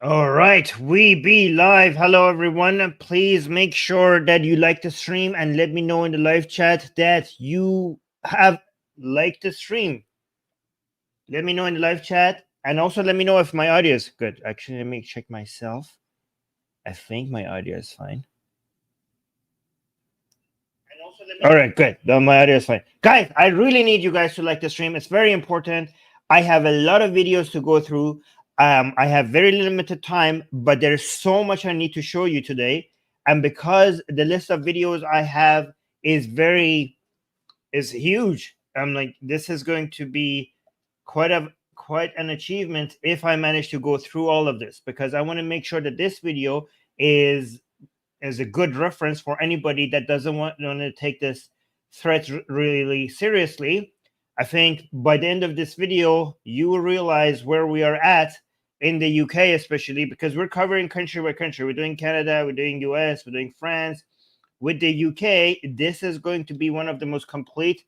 All right, we be live. Hello, everyone. Please make sure that you like the stream and let me know in the live chat that you have liked the stream. Let me know in the live chat, and also let me know if my audio is good. Actually, let me check myself. I think my audio is fine. All right, good. No, my audio is fine. Guys, I really need you guys to like the stream. It's very important. I have a lot of videos to go through. I have very limited time, but there's so much I need to show you today. And because the list of videos I have is huge, I'm like, this is going to be quite an achievement if I manage to go through all of this, because I want to make sure that this video is a good reference for anybody that doesn't want to take this threat really seriously. I think by the end of this video, you will realize where we are at in the UK, especially because we're covering country by country. We're doing Canada, we're doing US, we're doing France. With the UK, this is going to be one of the most complete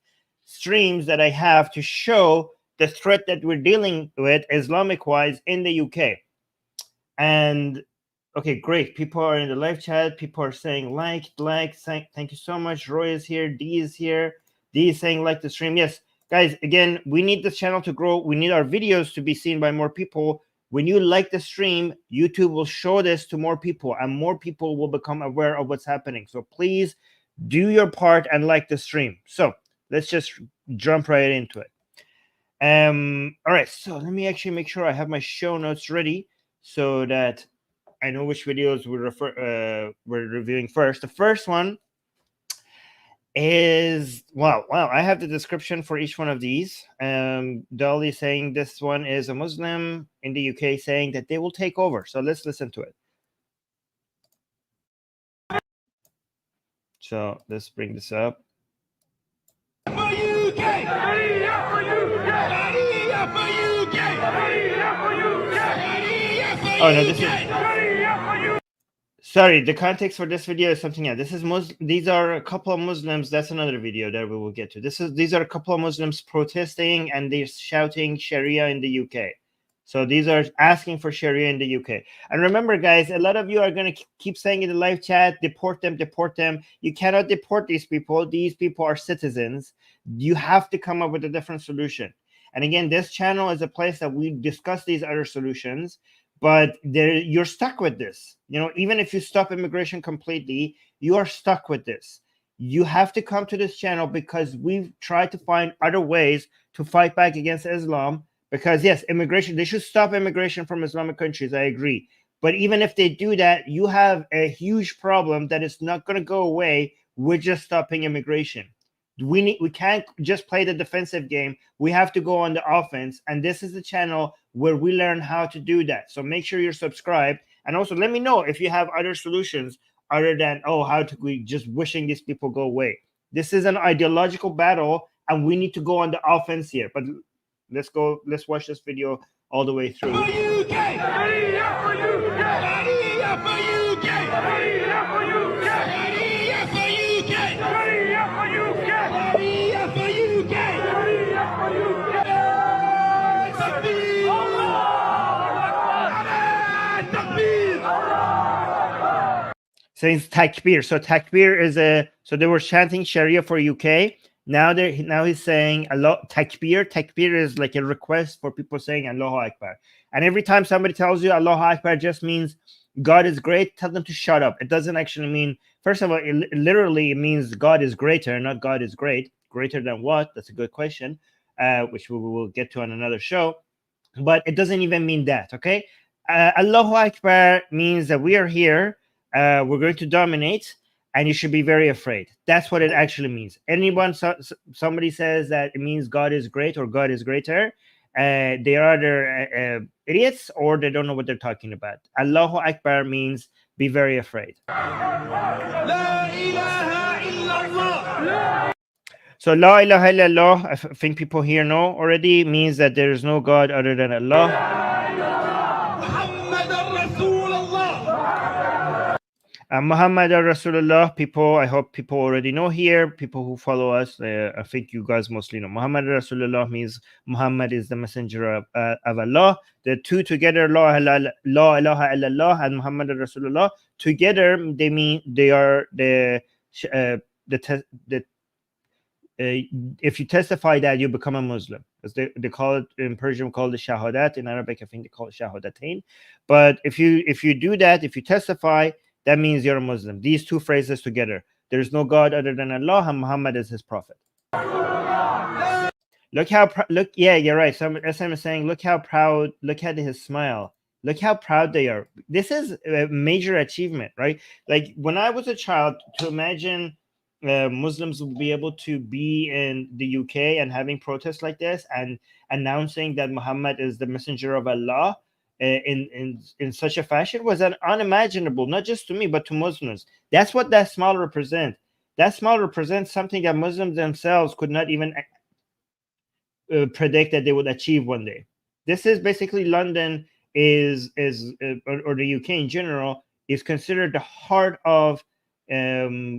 streams that I have to show the threat that we're dealing with Islamic wise in the UK. And okay, great. People are in the live chat. People are saying like. Thank you so much. Roy is here. D is here. D is saying like the stream. Yes, guys. Again, we need this channel to grow. We need our videos to be seen by more people. When you like the stream, YouTube will show this to more people, and more people will become aware of what's happening. So please do your part and like the stream. So let's just jump right into it. All right. So let me actually make sure I have my show notes ready so that I know which videos we're reviewing first. The first one is wow. I have the description for each one of these. Dolly saying this one is a Muslim in the UK saying that they will take over. So let's listen to it. So let's bring this up. Oh no, this is. Sorry, the context for this video is something else. This is these are a couple of Muslims. That's another video that we will get to. These are a couple of Muslims protesting and they're shouting Sharia in the UK. So these are asking for Sharia in the UK. And remember, guys, a lot of you are going to keep saying in the live chat, deport them, deport them. You cannot deport these people. These people are citizens. You have to come up with a different solution. And again, this channel is a place that we discuss these other solutions. But you're stuck with this. You know, even if you stop immigration completely, you are stuck with this. You have to come to this channel because we've tried to find other ways to fight back against Islam. Because yes, immigration, they should stop immigration from Islamic countries. I agree. But even if they do that, you have a huge problem that is not going to go away with just stopping immigration. We can't just play the defensive game. We have to go on the offense, and this is the channel where we learn how to do that. So make sure you're subscribed, and also let me know if you have other solutions other than how to we just wishing these people go away. This is an ideological battle, and we need to go on the offense here. But let's watch this video all the way through. Says takbir. So takbir is so they were chanting Sharia for UK. Now he's saying Allah takbir. Takbir is like a request for people saying Allahu Akbar. And every time somebody tells you Allahu Akbar just means God is great, tell them to shut up. It doesn't actually mean, first of all, it literally means God is greater, not God is great. Greater than what? That's a good question, which we will get to on another show. But it doesn't even mean that, okay? Allahu Akbar means that we are here, we're going to dominate, and you should be very afraid. That's what it actually means. Somebody says that it means God is great or God is greater, they are either idiots or they don't know what they're talking about. Allahu Akbar means be very afraid. So La ilaha illallah, I think people here know already, means that there is no God other than Allah. Muhammad Rasulullah, people, I hope people already know here, people who follow us, I think you guys mostly know. Muhammad Rasulullah means Muhammad is the messenger of Allah. The two together, La ilaha illallah and Muhammad Rasulullah, together they mean they are the if you testify that, you become a Muslim. As they call it in Persian, called the shahadat. In Arabic, I think they call it shahadatain. But if you do that, if you testify, that means you're a Muslim. These two phrases together. There is no God other than Allah, and Muhammad is his prophet. Look how look. Yeah, you're right. So SM is saying, look how proud. Look at his smile. Look how proud they are. This is a major achievement, right? Like when I was a child, to imagine Muslims will be able to be in the UK and having protests like this and announcing that Muhammad is the messenger of Allah in such a fashion was unimaginable, not just to me but to Muslims. That's what that smile represents. That smile represents something that Muslims themselves could not even predict that they would achieve one day. This is basically London is or the UK in general is considered the heart of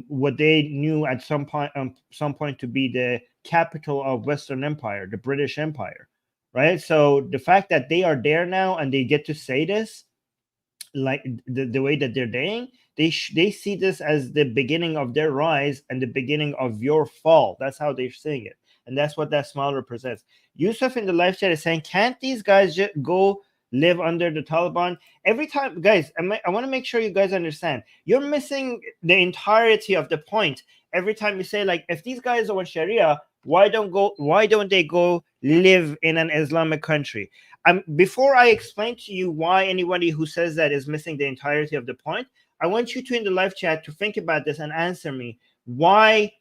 what they knew at some point to be the capital of Western Empire, the British Empire, right? So the fact that they are there now and they get to say this, like the way that they're saying, they see this as the beginning of their rise and the beginning of your fall. That's how they're saying it, and that's what that smile represents. Yusuf in the live chat is saying, can't these guys just go live under the Taliban? Every time, guys, I want to make sure you guys understand, you're missing the entirety of the point. Every time you say, like, if these guys want Sharia, why don't they go live in an Islamic country? Before I explain to you why anybody who says that is missing the entirety of the point, I want you to, in the live chat, to think about this and answer me why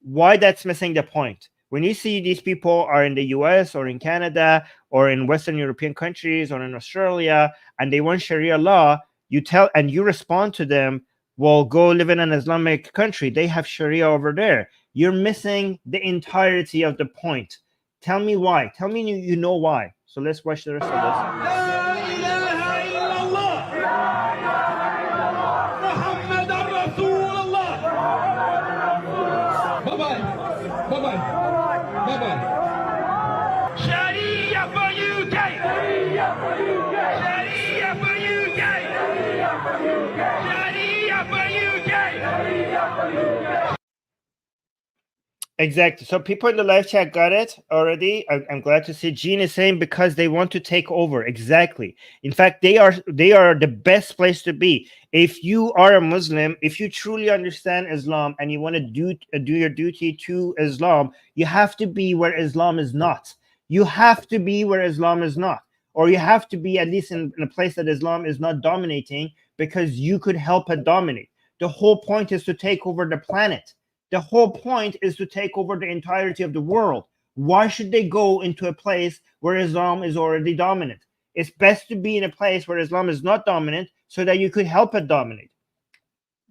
that's missing the point. When you see these people are in the US or in Canada or in Western European countries or in Australia and they want Sharia law, you respond to them, well, go live in an Islamic country. They have Sharia over there. You're missing the entirety of the point. Tell me why. Tell me you know why. So let's watch the rest of this. Sharia for UK! Sharia for UK! Sharia for UK! Sharia for UK! Sharia for UK! Exactly. So people in the live chat got it already. I'm glad to see. Jean is saying because they want to take over. Exactly. In fact, they are the best place to be. If you are a Muslim, if you truly understand Islam and you want to do your duty to Islam, you have to be where Islam is not. You have to be where Islam is not, or you have to be at least in a place that Islam is not dominating, because you could help it dominate. The whole point is to take over the planet. The whole point is to take over the entirety of the world. Why should they go into a place where Islam is already dominant? It's best to be in a place where Islam is not dominant so that you could help it dominate.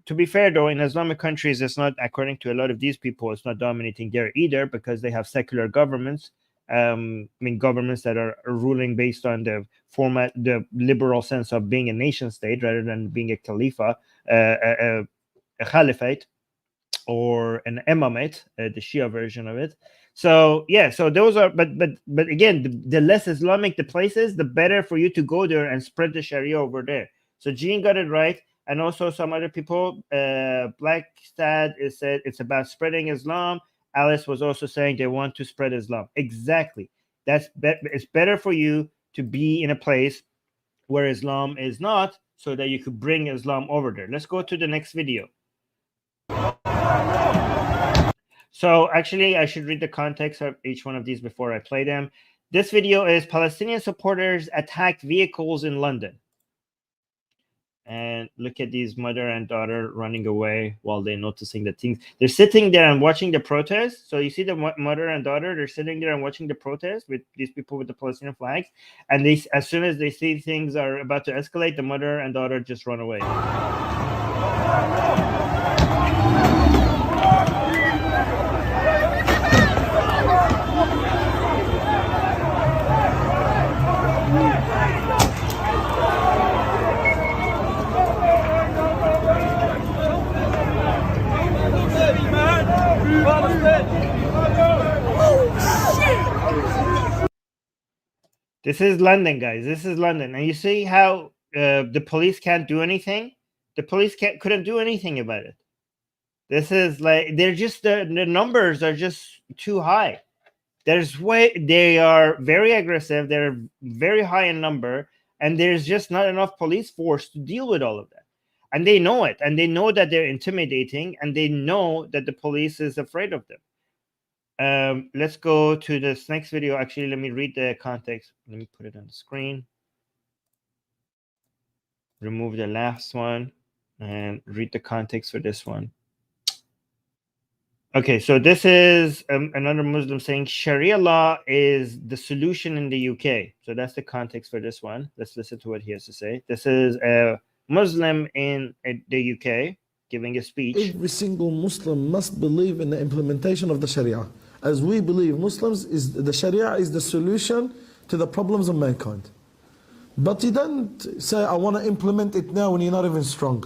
To be fair, though, in Islamic countries, it's not, according to a lot of these people, it's not dominating there either, because they have secular governments. Governments that are ruling based on the liberal sense of being a nation state rather than being a khalifa, a caliphate, or an imamate, the Shia version of it. So yeah, so those are, but again, the less Islamic the places, the better for you to go there and spread the Sharia over there. So Jean got it right, and also some other people. Blackstad is said it's about spreading Islam. Alice was also saying they want to spread Islam. Exactly. It's better for you to be in a place where Islam is not, so that you could bring Islam over there. Let's go to the next video. So actually, I should read the context of each one of these before I play them. This video is Palestinian supporters attacked vehicles in London. And look at these mother and daughter running away while they're noticing the things. They're sitting there and watching the protest. So you see the mother and daughter, they're sitting there and watching the protest with these people with the Palestinian flags. And they, as soon as they see things are about to escalate, the mother and daughter just run away. This is London, guys. This is London. And you see how the police can't do anything? The police couldn't do anything about it. This is like, they're just, the numbers are just too high. They are very aggressive. They're very high in number. And there's just not enough police force to deal with all of that. And they know it. And they know that they're intimidating. And they know that the police is afraid of them. Let's go to this next video. Actually, let me read the context. Let me put it on the screen. Remove the last one and read the context for this one. Okay, so this is another Muslim saying Sharia law is the solution in the UK. So that's the context for this one. Let's listen to what he has to say. This is a Muslim in the UK giving a speech. Every single Muslim must believe in the implementation of the Sharia. As we believe, Muslims, the Sharia is the solution to the problems of mankind. But you don't say, I want to implement it now when you're not even strong.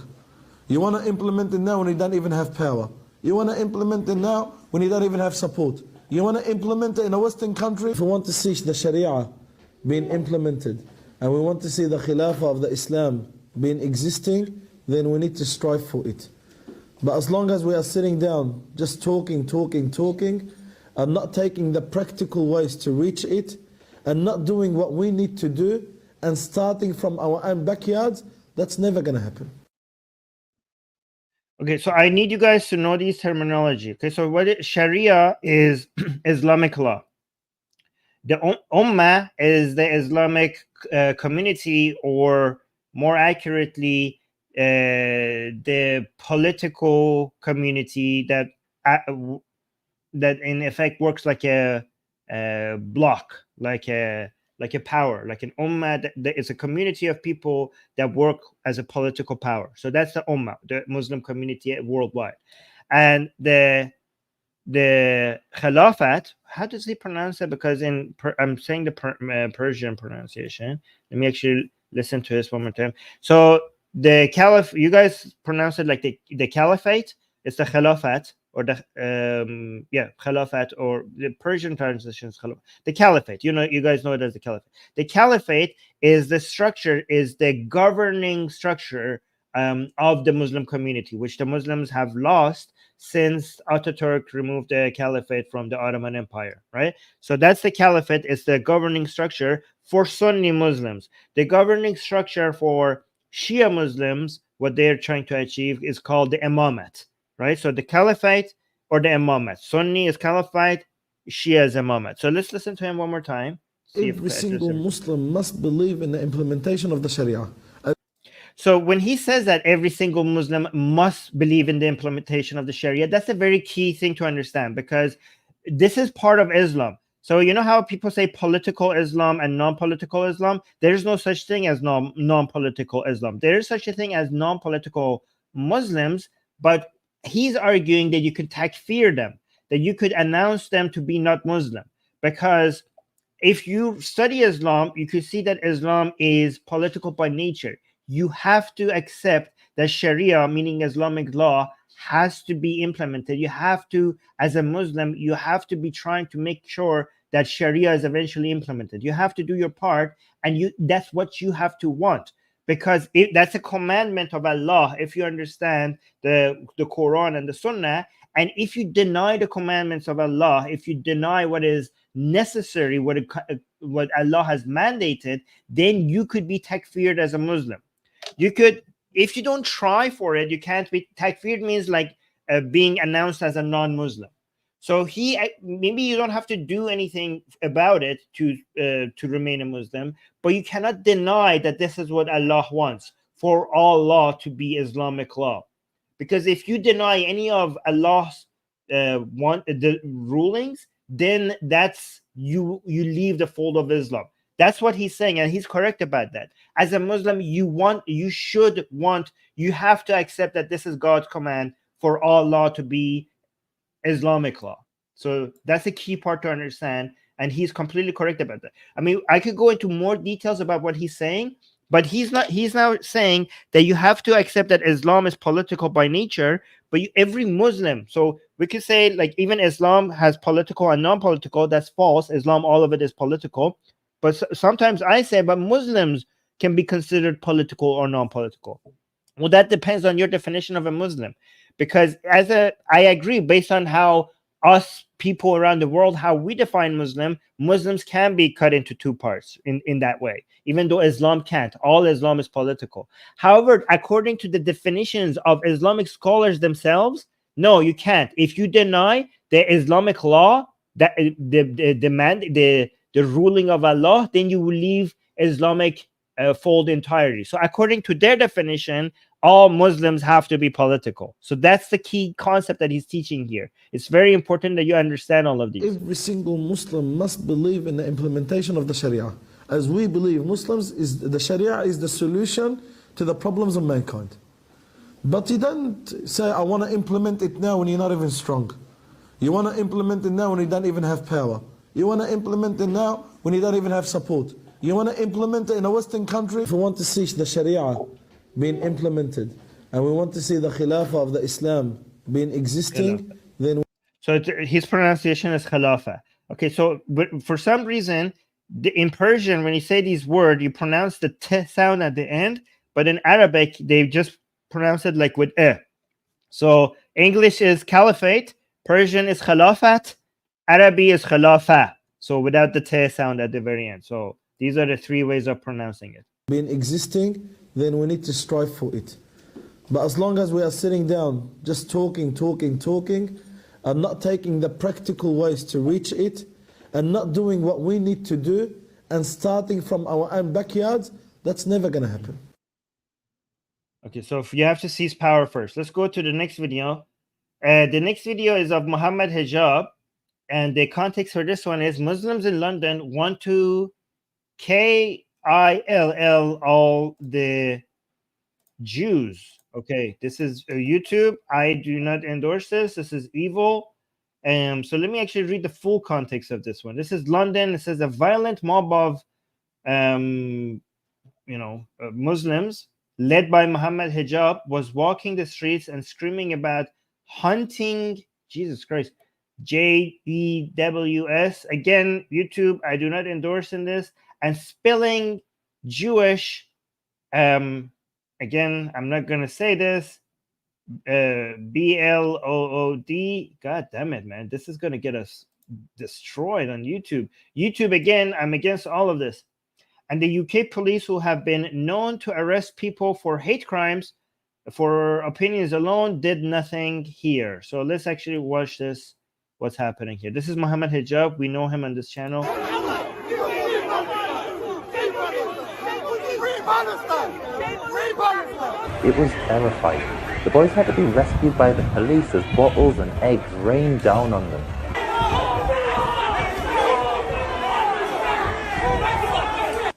You want to implement it now when you don't even have power. You want to implement it now when you don't even have support. You want to implement it in a Western country. If we want to see the Sharia being implemented, and we want to see the Khilafah of the Islam being existing, then we need to strive for it. But as long as we are sitting down, just talking, and not taking the practical ways to reach it, and not doing what we need to do, and starting from our own backyards, that's never going to happen. Okay, so I need you guys to know these terminology. Okay, so Sharia is Islamic law. The Ummah is the Islamic community, or more accurately, the political community that in effect works like a block, like a power, like an ummah. That is a community of people that work as a political power. So that's the ummah, the Muslim community worldwide. And the Khilafat, how does he pronounce it? Because I'm saying the Persian pronunciation. Let me actually listen to this one more time. So the Caliph, you guys pronounce it like the Caliphate. It's the Khilafat, or the Khilafat, or the Persian translation is the Caliphate. You guys know it as the Caliphate. The Caliphate is the structure, is the governing structure of the Muslim community, which the Muslims have lost since Ataturk removed the Caliphate from the Ottoman Empire, right? So that's the Caliphate. It's the governing structure for Sunni Muslims. The governing structure for Shia Muslims, what they're trying to achieve, is called the Imamat, right? So the Caliphate or the Imamat. Sunni is Caliphate, Shia is Imamat. So let's listen to him one more time. Every single Muslim must believe in the implementation of the Sharia. So when he says that every single Muslim must believe in the implementation of the Sharia, that's a very key thing to understand, because this is part of Islam. So you know how people say political Islam and non-political Islam? There's no such thing as non-political Islam. There is such a thing as non-political Muslims, but he's arguing that you could takfir them, that you could announce them to be not Muslim. Because if you study Islam, you could see that Islam is political by nature. You have to accept that Sharia, meaning Islamic law, has to be implemented. You have to, as a Muslim, you have to be trying to make sure that Sharia is eventually implemented. You have to do your part, and that's what you have to want, because that's a commandment of Allah, if you understand the Quran and the Sunnah. And if you deny the commandments of Allah, if you deny what is necessary, what Allah has mandated, then you could be takfired as a Muslim. You could, if you don't try for it, you can't be. Takfir means like being announced as a non-Muslim. So maybe you don't have to do anything about it to remain a Muslim, but you cannot deny that this is what Allah wants, for all law to be Islamic law. Because if you deny any of Allah's the rulings, then that's you leave the fold of Islam. That's what he's saying, and he's correct about that. As a Muslim, you have to accept that this is God's command for all law to be Islamic law. So that's a key part to understand, and he's completely correct about that. I mean, I could go into more details about what he's saying, but he's now saying that you have to accept that Islam is political by nature, but every Muslim, so we could say like even Islam has political and non-political. That's false. Islam, all of it is political. But sometimes I say, but Muslims can be considered political or non-political. Well, that depends on your definition of a Muslim, because I agree, based on how us people around the world, how we define Muslims can be cut into two parts in that way, even though Islam can't. All Islam is political. However, according to the definitions of Islamic scholars themselves, no, you can't. If you deny the Islamic law, that the ruling of Allah, then you will leave Islamic fold entirely. So according to their definition, all Muslims have to be political. So that's the key concept that he's teaching here. It's very important that you understand all of these. Every single Muslim must believe in the implementation of the Sharia. As we believe, Muslims, the Sharia is the solution to the problems of mankind. But you don't say, I want to implement it now when you're not even strong. You want to implement it now when you don't even have power. You want to implement it now when you don't even have support. You want to implement it in a Western country. If we want to see the Sharia being implemented, and we want to see the Khilafah of the Islam being existing, then... So his pronunciation is Khilafah. Okay, so for some reason, in Persian, when you say these words, you pronounce the t sound at the end, but in Arabic, they just pronounce it like with eh. So English is caliphate, Persian is Khilafat, Arabic is Khilafah. So without the t sound at the very end. So these are the three ways of pronouncing it. Being existing, then we need to strive for it. But as long as we are sitting down, just talking, and not taking the practical ways to reach it, and not doing what we need to do, and starting from our own backyards, that's never going to happen. Okay, so if you have to seize power first. Let's go to the next video. The next video is of Muhammad Hijab, and the context for this one is Muslims in London want to kill all the Jews. Okay, this is YouTube. I do not endorse this. This is evil. So let me actually read the full context of this one. This is London. It says a violent mob of Muslims led by Muhammad Hijab was walking the streets and screaming about hunting, Jesus Christ, JEWS. Again, YouTube, I do not endorse in this. And spilling Jewish, again, I'm not going to say this, BLOOD. God damn it, man. This is going to get us destroyed on YouTube. YouTube, again, I'm against all of this. And the UK police, who have been known to arrest people for hate crimes for opinions alone, did nothing here. So let's actually watch this, what's happening here. This is Muhammad Hijab. We know him on this channel. It was terrifying. The boys had to be rescued by the police as bottles and eggs rained down on them.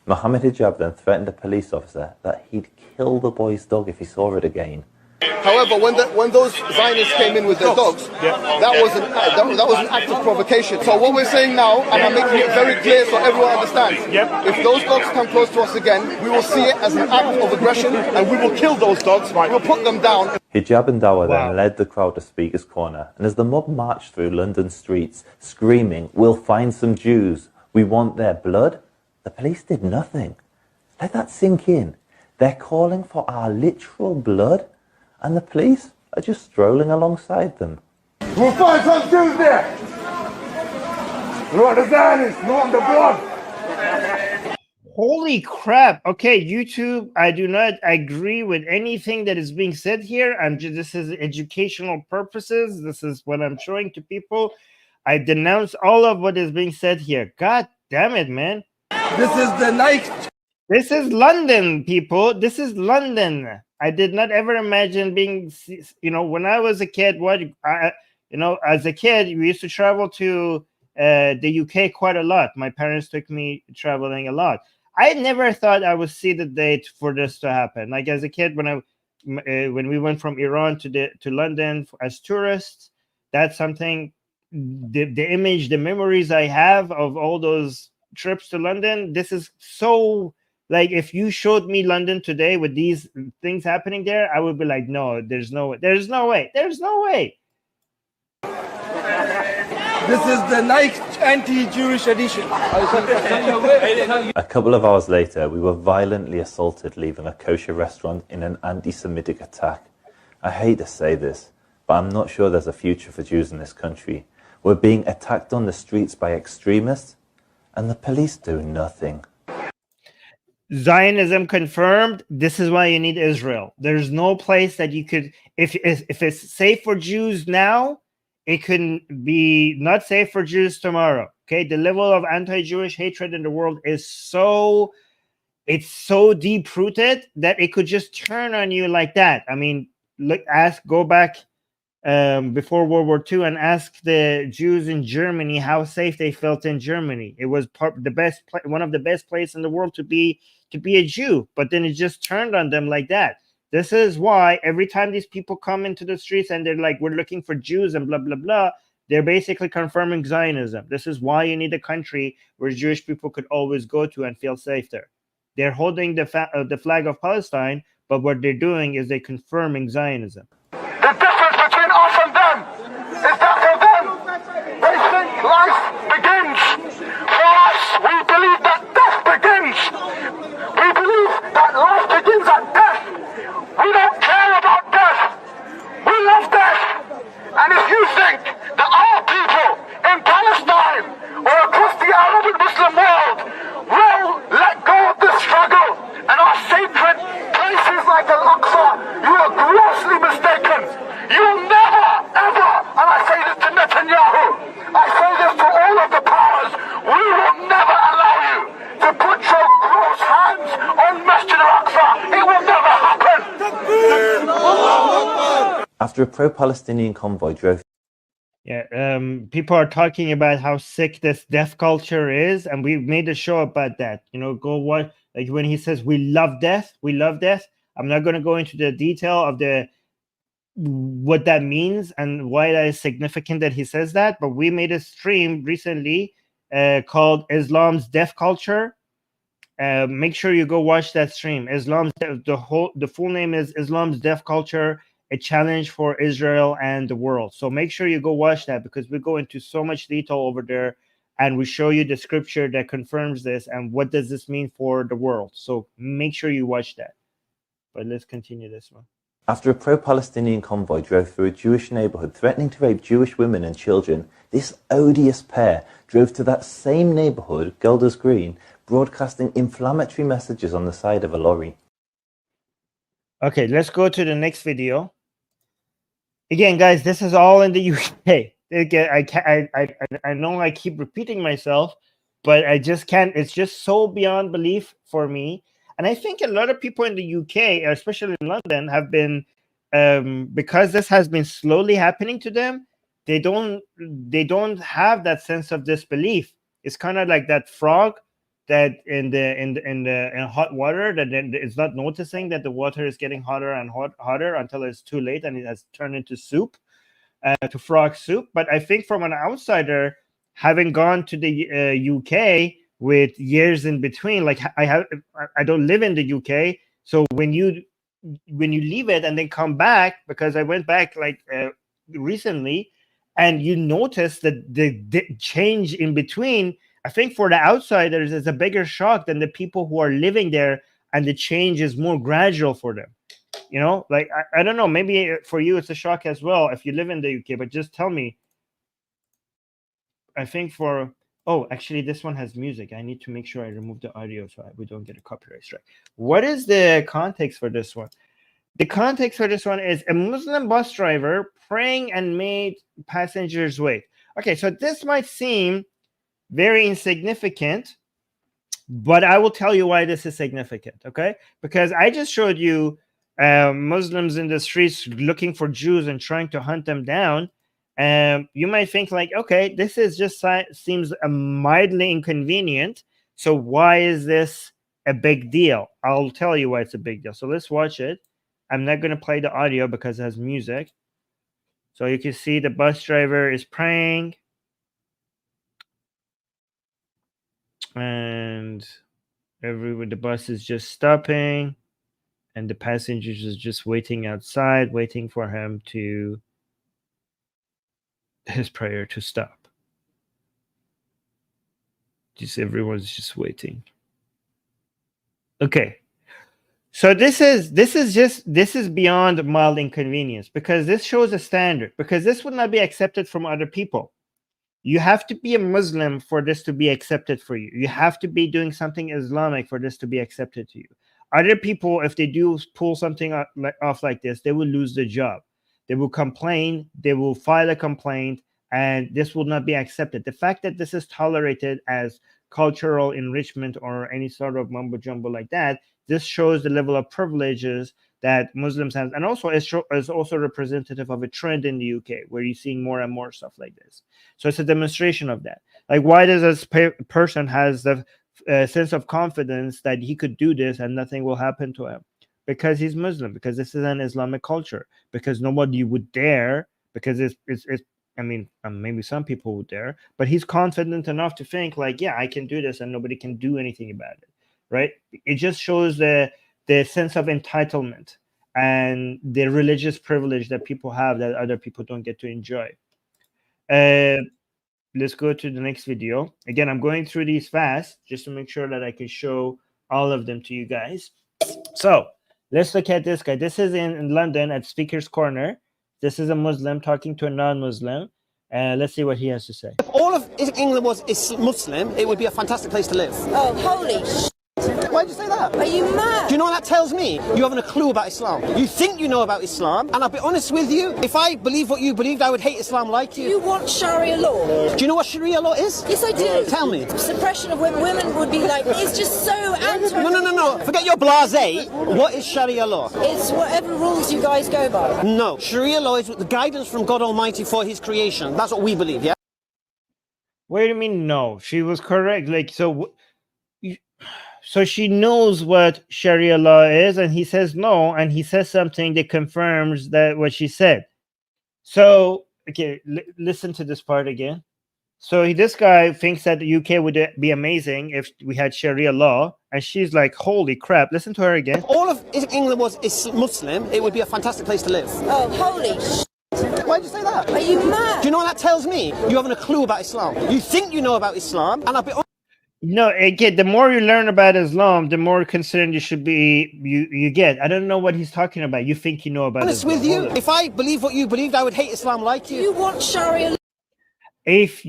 Muhammad Hijab then threatened a police officer that he'd kill the boy's dog if he saw it again. However, when those Zionists came in with their dogs, that was an act of provocation. So what we're saying now, and I'm making it very clear so everyone understands, if those dogs come close to us again, we will see it as an act of aggression, and we will kill those dogs. We'll put them down. Hijab and Dawa then led the crowd to Speaker's Corner, and as the mob marched through London streets, screaming, "We'll find some Jews, we want their blood," the police did nothing. Let that sink in. They're calling for our literal blood, and the police are just strolling alongside them. We'll find some Jews there! We want the Zionists, we want the blood! Holy crap. Okay, YouTube, I do not agree with anything that is being said here. This is educational purposes. This is what I'm showing to people. I denounce all of what is being said here. God damn it, man. This is the night. This is London, people. This is London. I did not ever imagine being, when I was a kid, as a kid, we used to travel to the UK quite a lot. My parents took me traveling a lot. I never thought I would see the date for this to happen. Like as a kid, when we went from Iran to London as tourists, that's something, the image, the memories I have of all those trips to London. This is so, like, if you showed me London today with these things happening there, I would be like, no, there's no way. There's no way. This is the nice anti-Jewish edition. A couple of hours later, we were violently assaulted leaving a kosher restaurant in an anti-Semitic attack. I hate to say this, but I'm not sure there's a future for Jews in this country. We're being attacked on the streets by extremists, and the police do nothing. Zionism confirmed. This is why you need Israel. There's no place that you could, if it's safe for Jews now, it couldn't be not safe for Jews tomorrow. Okay, the level of anti-Jewish hatred in the world is so deep-rooted that it could just turn on you like that. I mean, go back before World War II and ask the Jews in Germany how safe they felt in Germany. It was one of the best places in the world to be a Jew, but then it just turned on them like that. This is why every time these people come into the streets and they're like, we're looking for Jews and blah, blah, blah, they're basically confirming Zionism. This is why you need a country where Jewish people could always go to and feel safe there. They're holding the flag of Palestine, but what they're doing is they're confirming Zionism. The difference between us and them is that for them, they think life begins. For us, we believe that death begins. We believe that life begins at death. We don't care about death. We love death. And if you think that our people in Palestine or across the Arab and Muslim world will let go of the struggle and our sacred places like Al-Aqsa, you are grossly mistaken. You will never, ever, and I say this to Netanyahu, I say this to all of the powers, we will never allow you to put your gross hands on Masjid Al-Aqsa. It will never happen. After a pro-Palestinian convoy drove... Yeah, people are talking about how sick this death culture is, and we made a show about that. You know, go what, like when he says we love death, we love death. I'm not going to go into the detail of what that means and why that is significant that he says that, but we made a stream recently called Islam's Death Culture. Make sure you go watch that stream. The full name is Islam's Death Culture, a challenge for Israel and the world. So make sure you go watch that, because we go into so much detail over there and we show you the scripture that confirms this and what does this mean for the world. So make sure you watch that. But let's continue this one. After a pro-Palestinian convoy drove through a Jewish neighborhood threatening to rape Jewish women and children, this odious pair drove to that same neighborhood, Golders Green, broadcasting inflammatory messages on the side of a lorry. Okay, let's go to the next video. Again, guys, this is all in the UK. Again, I know I keep repeating myself, but I just can't. It's just so beyond belief for me. And I think a lot of people in the UK, especially in London, have been, because this has been slowly happening to them, they don't have that sense of disbelief. It's kind of like that frog that in hot water that then it's not noticing that the water is getting hotter and hotter until it's too late and it has turned into soup, to frog soup. But I think from an outsider, having gone to the UK with years in between, like I don't live in the UK, so when you leave it and then come back, because I went back like recently, and you notice that the change in between, I think for the outsiders is a bigger shock than the people who are living there, and the change is more gradual for them. You know, like I don't know, maybe for you it's a shock as well if you live in the UK, but just tell me. I think oh, actually this one has music. I need to make sure I remove the audio so we don't get a copyright strike. What is the context for this one? The context for this one is a Muslim bus driver praying and made passengers wait. Okay, so this might seem very insignificant, but I will tell you why this is significant, okay? Because I just showed you Muslims in the streets looking for Jews and trying to hunt them down. You might think like, okay, this is just seems mildly inconvenient. So why is this a big deal? I'll tell you why it's a big deal. So let's watch it. I'm not going to play the audio because it has music. So you can see the bus driver is praying. And the bus is just stopping. And the passengers is just waiting outside, waiting for him to his prayer to stop. Just everyone's just waiting. Okay. So this is beyond mild inconvenience, because this shows a standard, because this would not be accepted from other people. You have to be a Muslim for this to be accepted for you. You have to be doing something Islamic for this to be accepted to you. Other people, if they do pull something off like this, they will lose their job. They will complain, they will file a complaint, and this will not be accepted. The fact that this is tolerated as cultural enrichment or any sort of mumbo jumbo like that, this shows the level of privileges that Muslims have, and also is also representative of a trend in the UK where you're seeing more and more stuff like this. So it's a demonstration of that. Like, why does this person has the sense of confidence that he could do this and nothing will happen to him? Because he's Muslim, because this is an Islamic culture, because nobody would dare, because it's I mean, maybe some people would dare, but he's confident enough to think like, yeah, I can do this and nobody can do anything about it, right? It just shows the sense of entitlement and the religious privilege that people have that other people don't get to enjoy. Let's go to the next video. Again, I'm going through these fast just to make sure that I can show all of them to you guys. So let's look at this guy. This is in London at Speaker's Corner. This is a Muslim talking to a non-Muslim. Let's see what he has to say. If all of England was Muslim, it would be a fantastic place to live. Oh, holy sh**. Why'd you say that? Are you mad? Do you know what that tells me? You haven't a clue about Islam. You think you know about Islam, and I'll be honest with you, if I believe what you believed, I would hate Islam like you. You want Sharia law? Do you know what Sharia law is? Yes, I do. Tell me. Suppression of women would be like, it's just so anti... No. Forget your blasé. What is Sharia law? It's whatever rules you guys go by. No. Sharia law is the guidance from God Almighty for his creation. That's what we believe, yeah? Wait a minute, no. She was correct. Like, so she knows what Sharia law is, and he says no, and he says something that confirms that what she said. So, okay, listen to this part again. So this guy thinks that the UK would be amazing if we had Sharia law, and she's like, holy crap. Listen to her again. If all of England was Muslim, it would be a fantastic place to live. Oh, holy sh**. Why'd you say that? Are you mad? Do you know what that tells me? You haven't a clue about Islam. You think you know about Islam, and I'll be honest. No, again, the more you learn about Islam, the more concerned you should be. You get. I don't know what he's talking about. You think you know about Honest Islam. with you, if I believe what you believed, I would hate Islam like you. You want Sharia law? If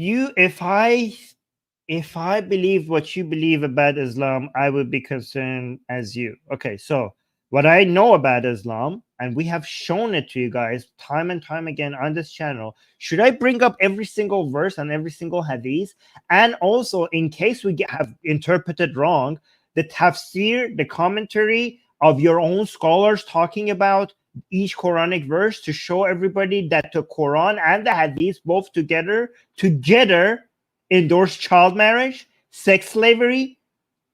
I believe what you believe about Islam, I would be concerned as you. Okay, so what I know about Islam, and we have shown it to you guys time and time again on this channel. Should I bring up every single verse and every single hadith? And also, in case we have interpreted wrong, the tafsir, the commentary of your own scholars talking about each Quranic verse to show everybody that the Quran and the hadith both together endorse child marriage, sex slavery.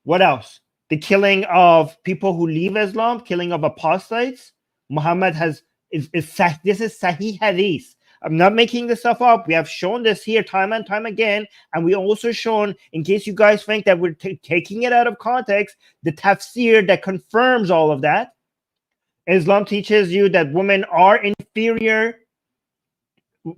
What else? The killing of people who leave Islam, killing of apostates. Muhammad this is Sahih Hadith. I'm not making this stuff up. We have shown this here time and time again. And we also shown, in case you guys think that we're taking it out of context, the tafsir that confirms all of that. Islam teaches you that women are inferior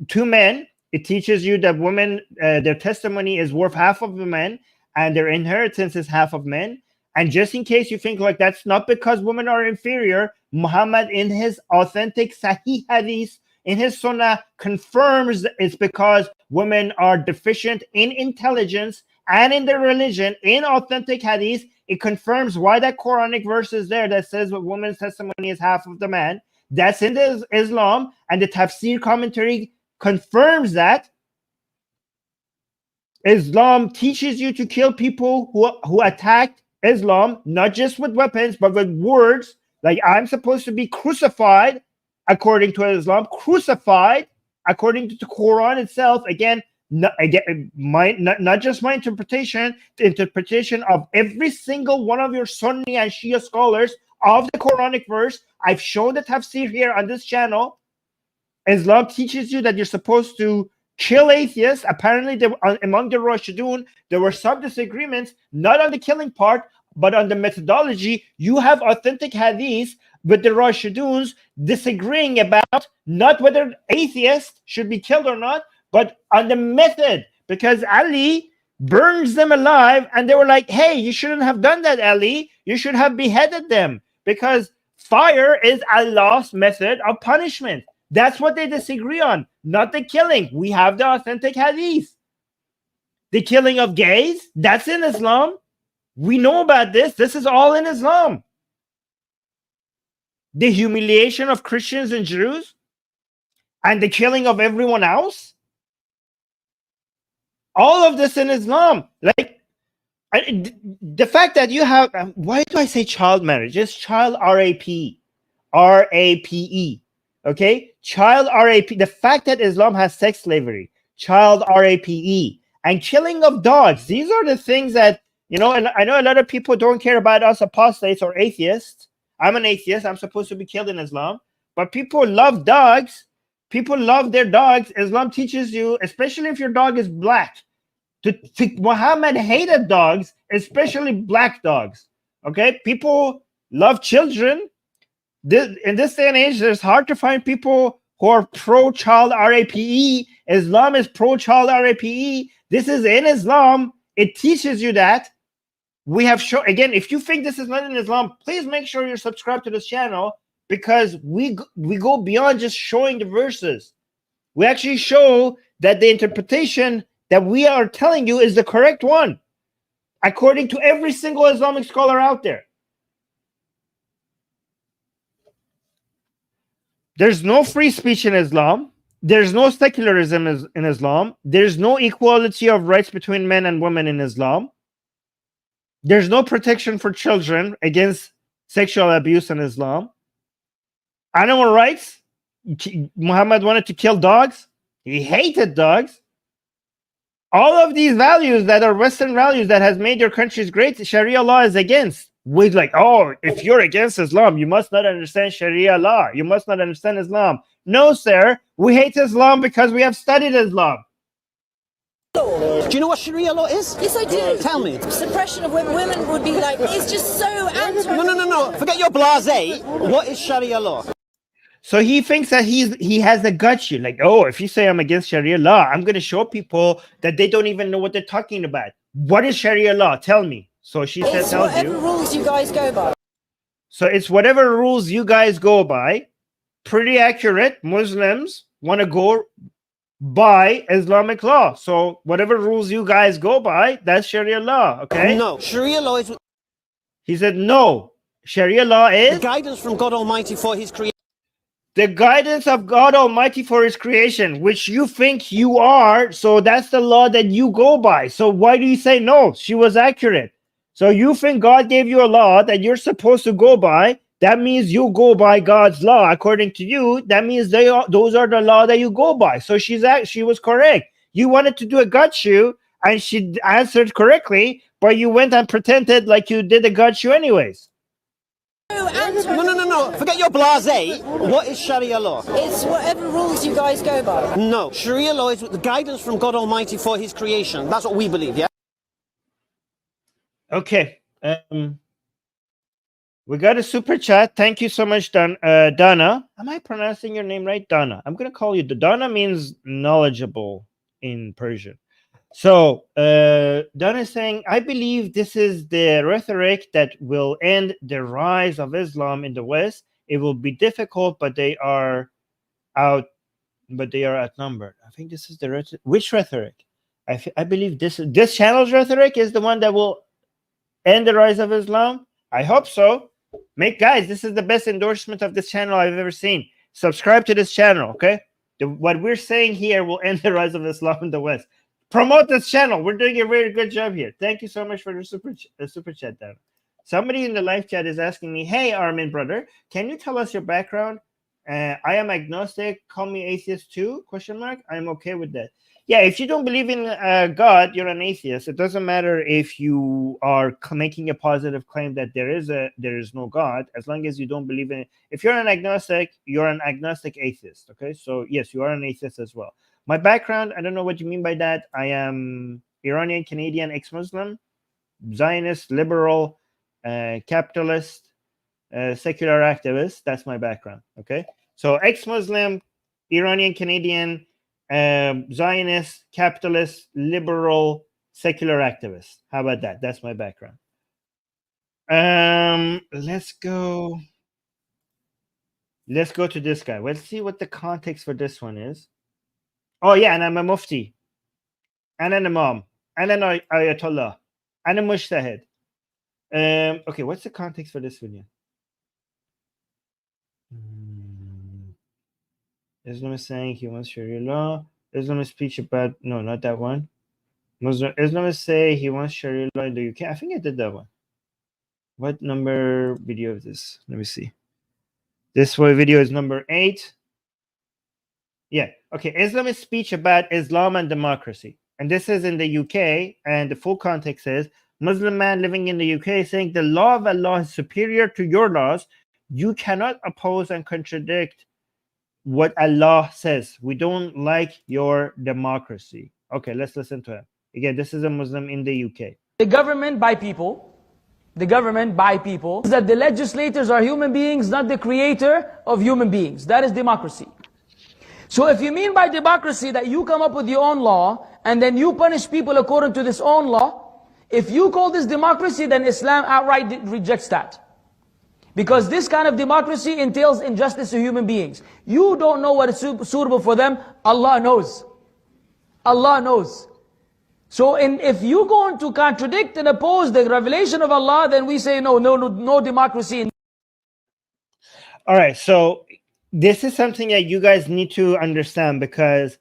to men. It teaches you that women, their testimony is worth half of the men, and their inheritance is half of men. And just in case you think like that's not because women are inferior, Muhammad in his authentic Sahih Hadith, in his Sunnah, confirms it's because women are deficient in intelligence and in their religion. In authentic Hadith, it confirms why that Quranic verse is there that says that woman's testimony is half of the man. That's in the Islam, and the tafsir commentary confirms that. Islam teaches you to kill people who attacked Islam, not just with weapons, but with words. Like, I'm supposed to be crucified according to Islam, crucified according to the Quran itself. Again, not just my interpretation, the interpretation of every single one of your Sunni and Shia scholars of the Quranic verse. I've shown the tafsir here on this channel. Islam teaches you that you're supposed to kill atheists. Apparently, among the Rashidun, there were some disagreements, not on the killing part, but on the methodology. You have authentic hadith with the Rashiduns disagreeing about not whether atheists should be killed or not, but on the method, because Ali burns them alive, and they were like, hey, you shouldn't have done that, Ali. You should have beheaded them, because fire is Allah's method of punishment. That's what they disagree on, not the killing. We have the authentic hadith. The killing of gays, that's in Islam. We know about this. This is all in Islam. The humiliation of Christians and Jews and the killing of everyone else, all of this in Islam. Like, the fact that you have, why do I say child marriage? It's child R-A-P-E. Okay? Child R-A-P. The fact that Islam has sex slavery, child R-A-P-E, and killing of dogs. These are the things that, you know, and I know a lot of people don't care about us apostates or atheists. I'm an atheist. I'm supposed to be killed in Islam. But people love dogs. People love their dogs. Islam teaches you, especially if your dog is black, Muhammad hated dogs, especially black dogs. Okay? People love children. In this day and age, it's hard to find people who are pro-child RAPE. Islam is pro-child RAPE. This is in Islam. It teaches you that. We have shown, again, if you think this is not in Islam, please make sure you're subscribed to this channel, because we go beyond just showing the verses. We actually show that the interpretation that we are telling you is the correct one, according to every single Islamic scholar out there. There's no free speech in Islam. There's no secularism in Islam. There's no equality of rights between men and women in Islam. There's no protection for children against sexual abuse in Islam. Animal rights. Muhammad wanted to kill dogs. He hated dogs. All of these values that are Western values that has made your countries great, Sharia law is against. We're like, oh, if you're against Islam, you must not understand Sharia law. You must not understand Islam. No, sir. We hate Islam because we have studied Islam. Do you know what Sharia law is? Yes, I do. Tell me. Suppression of women. Women would be like, it's just so anti. No. Forget your blasé. What is Sharia law? So he thinks that he has a gotcha. Like, oh, if you say I'm against Sharia law, I'm going to show people that they don't even know what they're talking about. What is Sharia law? Tell me. So she said, it's whatever rules you guys go by. So it's whatever rules you guys go by. Pretty accurate. Muslims want to go by Islamic law. So whatever rules you guys go by, that's Sharia law. Okay? No. Sharia law is... He said, no. Sharia law is... the guidance from God Almighty for his creation. The guidance of God Almighty for his creation, which you think you are. So that's the law that you go by. So why do you say no? She was accurate. So you think God gave you a law that you're supposed to go by. That means you go by God's law. According to you, that means those are the law that you go by. So she was correct. You wanted to do a gut you, and she answered correctly, but you went and pretended like you did a gut you anyways. No. Forget your blasé. What is Sharia law? It's whatever rules you guys go by. No. Sharia law is the guidance from God Almighty for his creation. That's what we believe, yeah? Okay. We got a super chat. Thank you so much, Donna. Am I pronouncing your name right? Donna. I'm going to call you. Donna means knowledgeable in Persian. So Donna is saying, I believe this is the rhetoric that will end the rise of Islam in the West. It will be difficult, but they are outnumbered. I think this is the rhetoric. Which rhetoric? I believe this channel's rhetoric is the one that will end the rise of Islam. I hope so. Guys, this is the best endorsement of this channel I've ever seen. Subscribe to this channel, okay? What we're saying here will end the rise of Islam in the West. Promote this channel. We're doing a very good job here. Thank you so much for the super chat, Dan. Somebody in the live chat is asking me, hey, Armin brother, can you tell us your background? I am agnostic. Call me atheist too? ? I'm okay with that. Yeah, if you don't believe in God, you're an atheist. It doesn't matter if you are making a positive claim that there is no God, as long as you don't believe in it. If you're an agnostic, you're an agnostic atheist. Okay, so yes, you are an atheist as well. My background, I don't know what you mean by that. I am Iranian Canadian ex-Muslim, Zionist, liberal, capitalist, secular activist. That's my background. Okay, so ex-Muslim, Iranian Canadian, Zionist, capitalist, liberal, secular activist. How about that? That's my background. Let's go to this guy. Let's see what the context for this one is. Oh yeah, and I'm a mufti, and an imam, and an ayatollah, and a mujtahid. Okay, what's the context for this video? Islam is saying he wants Sharia law. Islam is speech about, no, not that one. Islam is say he wants Sharia law in the UK. I think I did that one. What number video is this? Let me see. This one video is number 8. Yeah. Okay. Islam is speech about Islam and democracy. And this is in the UK. And the full context is Muslim man living in the UK saying the law of Allah is superior to your laws. You cannot oppose and contradict what Allah says. We don't like your democracy. Okay, let's listen to him. Again, this is a Muslim in the UK. The government by people. The government by people. That the legislators are human beings, not the creator of human beings. That is democracy. So if you mean by democracy that you come up with your own law, and then you punish people according to this own law, if you call this democracy, then Islam outright rejects that. Because this kind of democracy entails injustice to human beings. You don't know what is suitable for them, Allah knows. Allah knows. So if you go on to contradict and oppose the revelation of Allah, then we say no democracy. All right, so this is something that you guys need to understand, because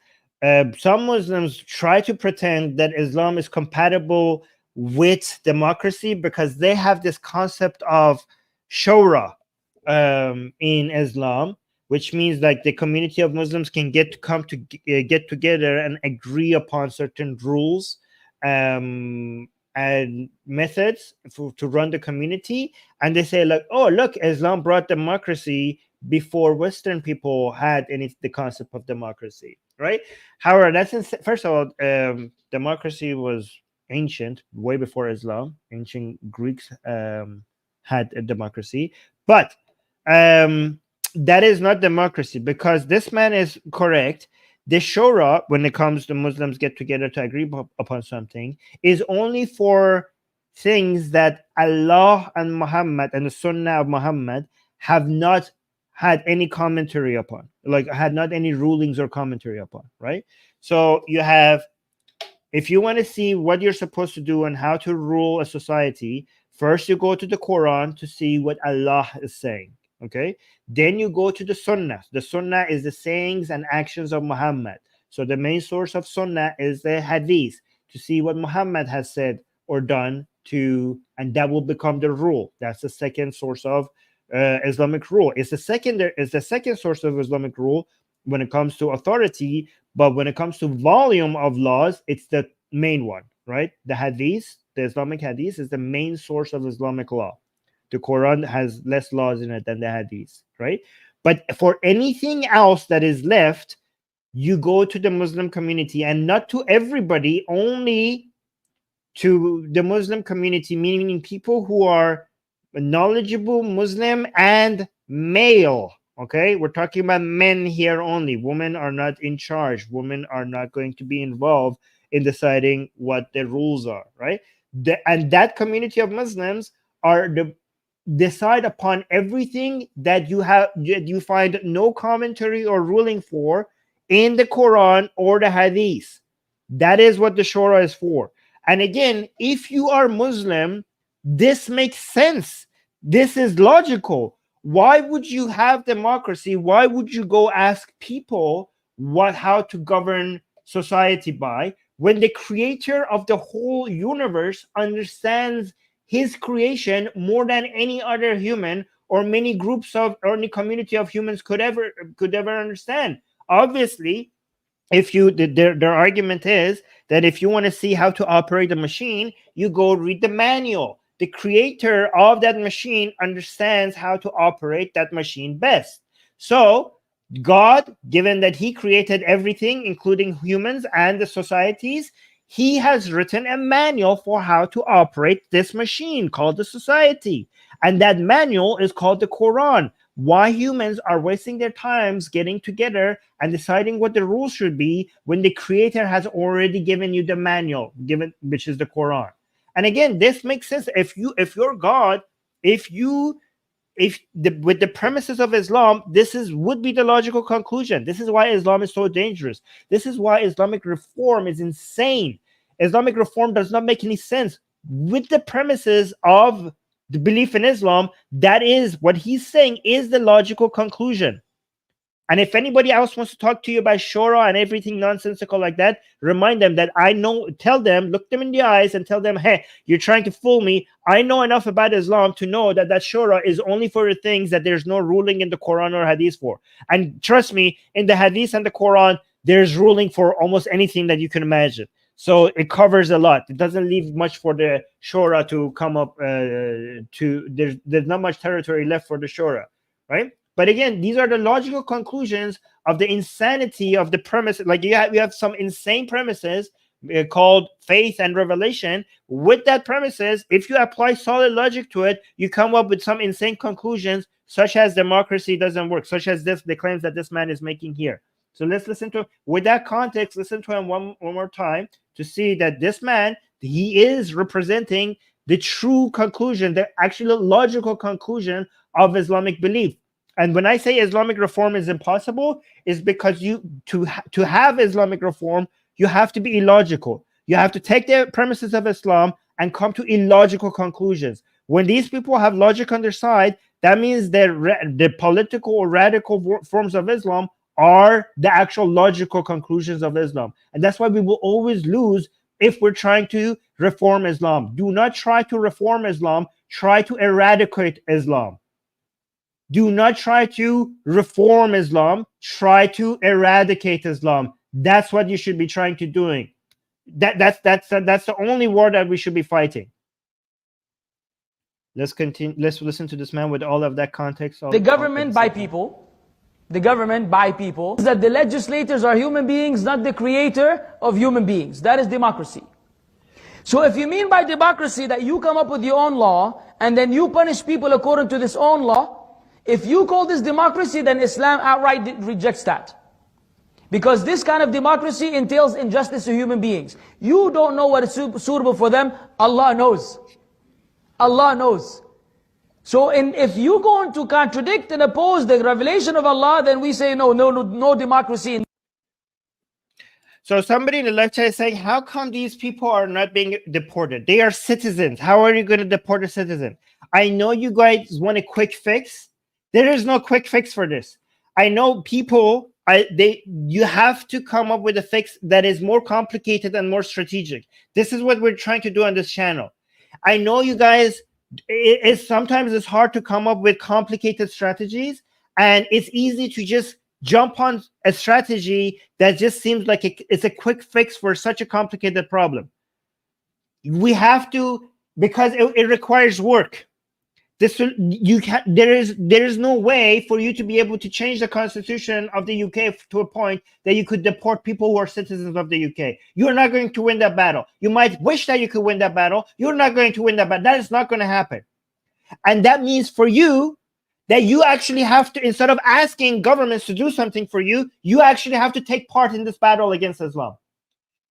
some Muslims try to pretend that Islam is compatible with democracy because they have this concept of Shura in Islam, which means like the community of Muslims can get together and agree upon certain rules and methods to run the community. And they say like, oh, look, Islam brought democracy before Western people had the concept of democracy, right? However, first of all, democracy was ancient, way before Islam. Ancient Greeks had a democracy, but that is not democracy, because this man is correct. The Shura, when it comes to Muslims get together to agree upon something, is only for things that Allah and Muhammad and the Sunnah of Muhammad have not had any commentary upon, like had not any rulings or commentary upon, right? So you have, if you want to see what you're supposed to do and how to rule a society, first you go to the Quran to see what Allah is saying, okay? Then you go to the Sunnah. The Sunnah is the sayings and actions of Muhammad. So the main source of Sunnah is the Hadith, to see what Muhammad has said or done and that will become the rule. That's the second source of Islamic rule. It's the second source of Islamic rule when it comes to authority, but when it comes to volume of laws, it's the main one, right? The Hadith, the Islamic Hadith, is the main source of Islamic law. The Quran has less laws in it than the Hadith, right? But for anything else that is left, you go to the Muslim community, and not to everybody, only to the Muslim community, meaning people who are knowledgeable Muslim and male. Okay, we're talking about men here only. Women are not in charge. Women are not going to be involved in deciding what the rules are, right? And that community of Muslims decide upon everything that you find no commentary or ruling for in the Quran or the Hadith. That is what the Shura is for. And again, if you are Muslim, this makes sense. This is logical. Why would you have democracy? Why would you go ask people how to govern society by, when the creator of the whole universe understands his creation more than any other human or many groups of or any community of humans could ever understand? Obviously, their argument is that if you want to see how to operate a machine, you go read the manual. The creator of that machine understands how to operate that machine best. So God, given that he created everything, including humans and the societies, he has written a manual for how to operate this machine called the society. And that manual is called the Quran. Why humans are wasting their times getting together and deciding what the rules should be when the creator has already given you the manual, which is the Quran. And again, this makes sense. If you're God, with the premises of Islam, would be the logical conclusion. This is why Islam is so dangerous. This is why Islamic reform is insane. Islamic reform does not make any sense with the premises of the belief in Islam. That is what he's saying is the logical conclusion. And if anybody else wants to talk to you about Shura and everything nonsensical like that, remind them that I know, look them in the eyes and tell them, hey, you're trying to fool me. I know enough about Islam to know that Shura is only for the things that there's no ruling in the Quran or Hadith for. And trust me, in the Hadith and the Quran, there's ruling for almost anything that you can imagine. So it covers a lot. It doesn't leave much for the Shura to come up there's not much territory left for the Shura, right? But again, these are the logical conclusions of the insanity of the premise. Like we have some insane premises called faith and revelation. With that premises, if you apply solid logic to it, you come up with some insane conclusions, such as democracy doesn't work, such as the claims that this man is making here. So let's listen to, with that context, listen to him one more time to see that this man, he is representing the true conclusion, the actual logical conclusion of Islamic belief. And when I say Islamic reform is impossible, is because to have Islamic reform, you have to be illogical. You have to take the premises of Islam and come to illogical conclusions. When these people have logic on their side, that means the political or radical forms of Islam are the actual logical conclusions of Islam. And that's why we will always lose if we're trying to reform Islam. Do not try to reform Islam. Try to eradicate Islam. Do not try to reform Islam. Try to eradicate Islam. That's what you should be trying to doing. That's the only war that we should be fighting. Let's continue. Let's listen to this man with all of that context. The government by people. The government by people. That the legislators are human beings, not the creator of human beings. That is democracy. So if you mean by democracy that you come up with your own law and then you punish people according to this own law, if you call this democracy, then Islam outright rejects that. Because this kind of democracy entails injustice to human beings. You don't know what is suitable for them. Allah knows. Allah knows. So if you're going to contradict and oppose the revelation of Allah, then we say no democracy. So somebody in the lecture is saying, how come these people are not being deported? They are citizens. How are you going to deport a citizen? I know you guys want a quick fix. There is no quick fix for this. I know people, you have to come up with a fix that is more complicated and more strategic. This is what we're trying to do on this channel. I know you guys, sometimes it's hard to come up with complicated strategies, and it's easy to just jump on a strategy that just seems like it's a quick fix for such a complicated problem. We have to, because it requires work. There is no way for you to be able to change the constitution of the UK to a point that you could deport people who are citizens of the UK. You're not going to win that battle. You might wish that you could win that battle. You're not going to win that battle. That is not going to happen. And that means for you that you actually have to, instead of asking governments to do something for you, you actually have to take part in this battle against Islam.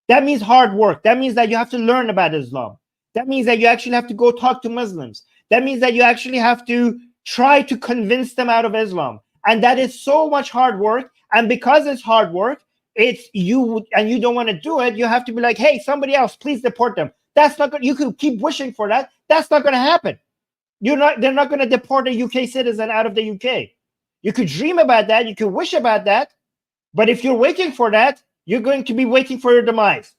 That means hard work. That means that you have to learn about Islam. That means that you actually have to go talk to Muslims. That means that you actually have to try to convince them out of Islam. And that is so much hard work. And because it's hard work, you don't want to do it, you have to be like, hey, somebody else, please deport them. That's not good. You could keep wishing for that. That's not going to happen. They're not going to deport a UK citizen out of the UK. You could dream about that. You could wish about that. But if you're waiting for that, you're going to be waiting for your demise.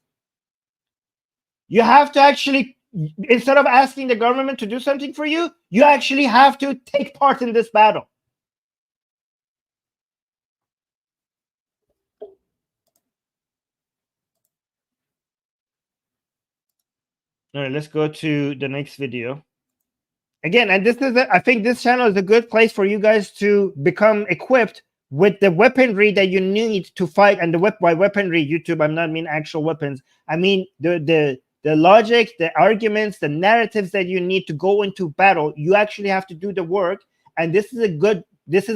You have to actually, instead of asking the government to do something for you, you actually have to take part in this battle. All right, let's go to the next video. Again, and I think this channel is a good place for you guys to become equipped with the weaponry that you need to fight. And by weaponry, YouTube, I'm not mean actual weapons. I mean the logic, the arguments, the narratives that you need to go into battle. You actually have to do the work, and this is a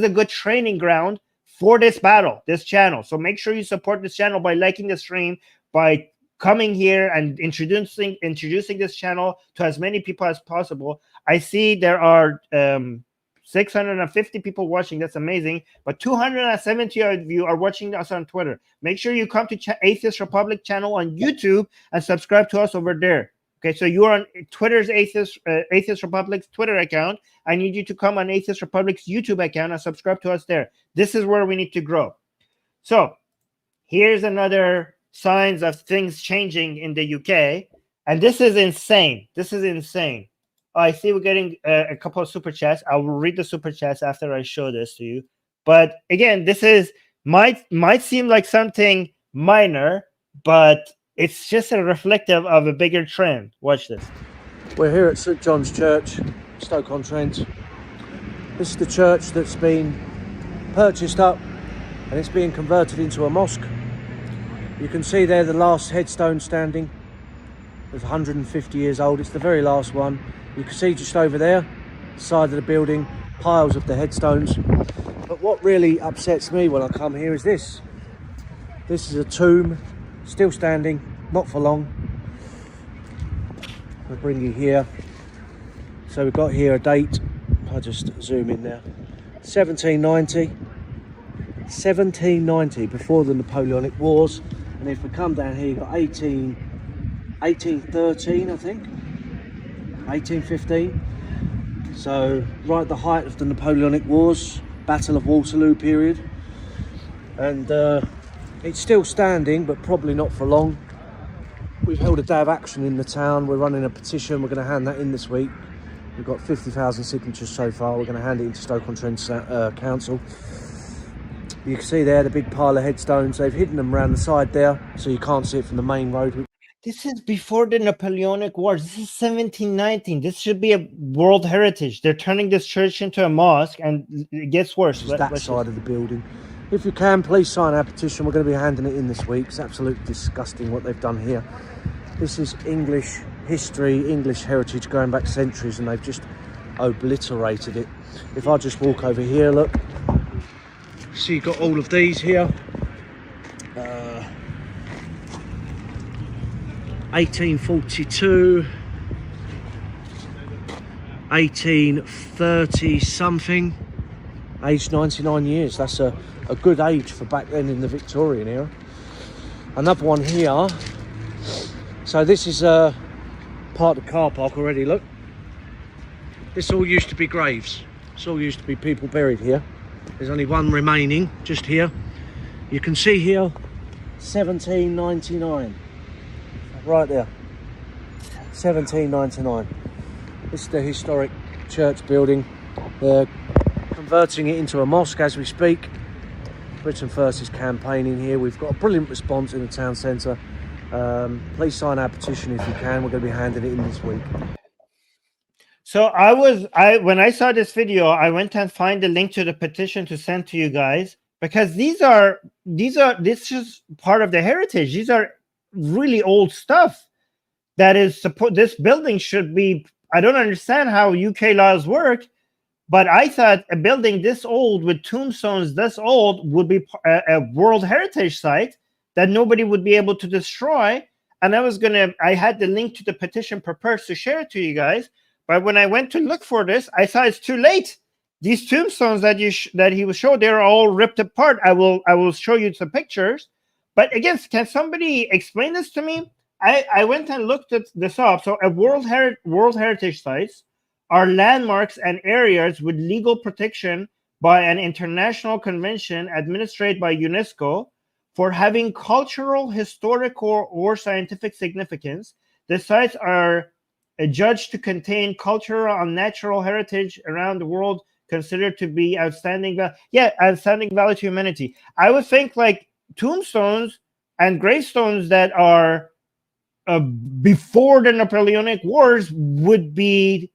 good training ground for this battle, this channel. So make sure you support this channel by liking the stream, by coming here and introducing this channel to as many people as possible. I see there are 650 people watching. That's amazing. But 270 of you are watching us on Twitter. Make sure you come to Atheist Republic channel on YouTube and subscribe to us over there. Okay, so you're on Twitter's Atheist Republic's Twitter account. I need you to come on Atheist Republic's YouTube account and subscribe to us there. This is where we need to grow. So here's another signs of things changing in the UK. And this is insane. This is insane. Oh, I see we're getting a couple of super chats. I will read the super chats after I show this to you. But again, this is might seem like something minor, but it's just a reflective of a bigger trend. Watch this. We're here at St John's Church, Stoke-on-Trent. This is the church that's been purchased up and it's being converted into a mosque. You can see there the last headstone standing. It's 150 years old. It's the very last one. You can see just over there, side of the building, piles of the headstones. But what really upsets me when I come here is this. This is a tomb, still standing, not for long. I'll bring you here. So we've got here a date. I'll just zoom in there. 1790. 1790, before the Napoleonic Wars. And if we come down here, you've got 1813, I think. 1815. So right at the height of the Napoleonic Wars, Battle of Waterloo period. And it's still standing, but probably not for long. We've held a day of action in the town. We're running a petition. We're going to hand that in this week. We've got 50,000 signatures so far. We're going to hand it into Stoke-on-Trent Council. You can see there the big pile of headstones. They've hidden them around the side there, so you can't see it from the main road. This is before the Napoleonic Wars. This is 1719. This should be a World Heritage. They're turning this church into a mosque, and it gets worse. That side of the building. If you can, please sign our petition. We're going to be handing it in this week. It's absolutely disgusting what they've done here. This is English history, English heritage going back centuries, and they've just obliterated it. If I just walk over here, look. So you've got all of these here. 1842, 1830 something, aged 99 years. That's a good age for back then in the Victorian era. Another one here. So this is part of the car park already, look. This all used to be graves. This all used to be people buried here. There's only one remaining just here. You can see here 1799. Right there, 1799. This is the historic church building. They're converting it into a mosque as we speak. Britain First is campaigning here. We've got a brilliant response in the town centre. Please sign our petition if you can. We're going to be handing it in this week. So when I saw this video, I went and find the link to the petition to send to you guys, because this is part of the heritage. These are really old stuff that is this building should be. I don't understand how UK laws work, but I thought a building this old with tombstones this old would be a World Heritage site that nobody would be able to destroy. And I had the link to the petition prepared to share it to you guys, but when I went to look for this, I saw it's too late. These tombstones that he was showed, they're all ripped apart. I will show you some pictures. But again, can somebody explain this to me? I went and looked at this up. So a World Heritage sites are landmarks and areas with legal protection by an international convention administered by UNESCO for having cultural, historical, or scientific significance. The sites are judged to contain cultural and natural heritage around the world considered to be outstanding value to humanity. I would think like tombstones and gravestones that are before the Napoleonic Wars would be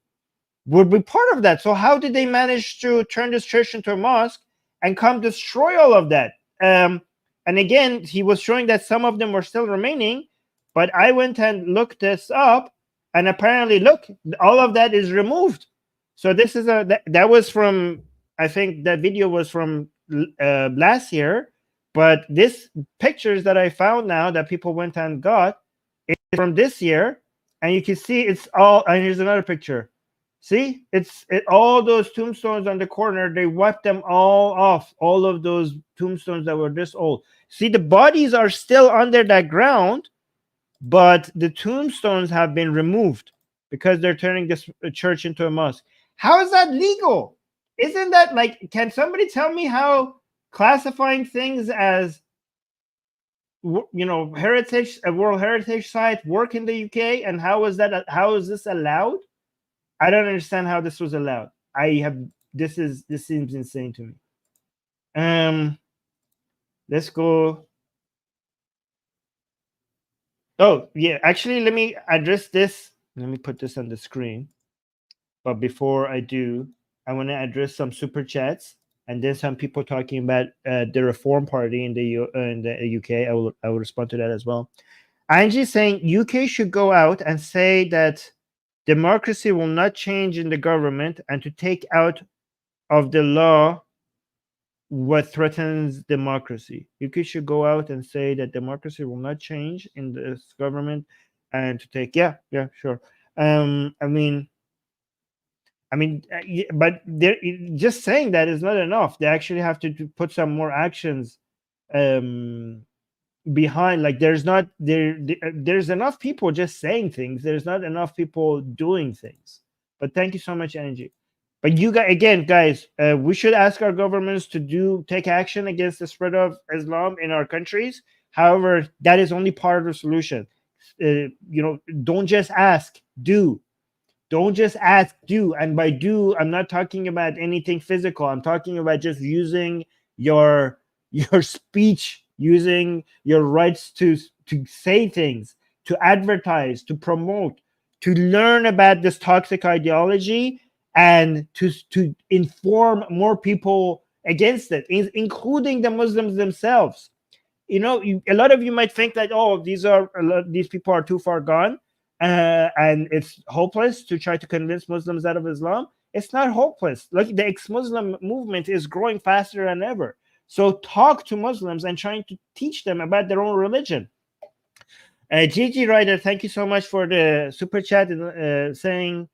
part of that. So how did they manage to turn this church into a mosque and come destroy all of that. And again, he was showing that some of them were still remaining, but I went and looked this up, and apparently, look, all of that is removed. So this is that was from, I think that video was from last year, but this pictures that I found now that people went and got is from this year, and you can see it's all. And here's another picture. See, all those tombstones on the corner. They wiped them all off. All of those tombstones that were this old. See, the bodies are still under that ground, but the tombstones have been removed because they're turning this church into a mosque. How is that legal? Isn't that like? Can somebody tell me how classifying things as, you know, heritage, a World Heritage site work in the UK, and how is that? How is this allowed? I don't understand how this was allowed. This seems insane to me. Let's go. Oh, yeah, actually, let me address this. Let me put this on the screen. But before I do, I want to address some super chats, and then some people talking about the Reform Party in the UK. I will respond to that as well. Angie saying UK should go out and say that democracy will not change in the government, and to take out of the law what threatens democracy. UK should go out and say that democracy will not change in this government, and to take, yeah, sure. But they're just saying that is not enough. They actually have to put some more actions behind. Like there's enough people just saying things. There's not enough people doing things. But thank you so much, Angie. But you guys, again, guys, we should ask our governments to take action against the spread of Islam in our countries. However, that is only part of the solution. Don't just ask, do. Don't just ask, do. And by do, I'm not talking about anything physical. I'm talking about just using your speech, using your rights to say things, to advertise, to promote, to learn about this toxic ideology, and to inform more people against it, including the Muslims themselves. A lot of you might think that, oh, these people are too far gone, and it's hopeless to try to convince Muslims out of Islam. It's not hopeless. Look, the ex-Muslim movement is growing faster than ever. So talk to Muslims and trying to teach them about their own religion. Gigi Ryder, thank you so much for the super chat, saying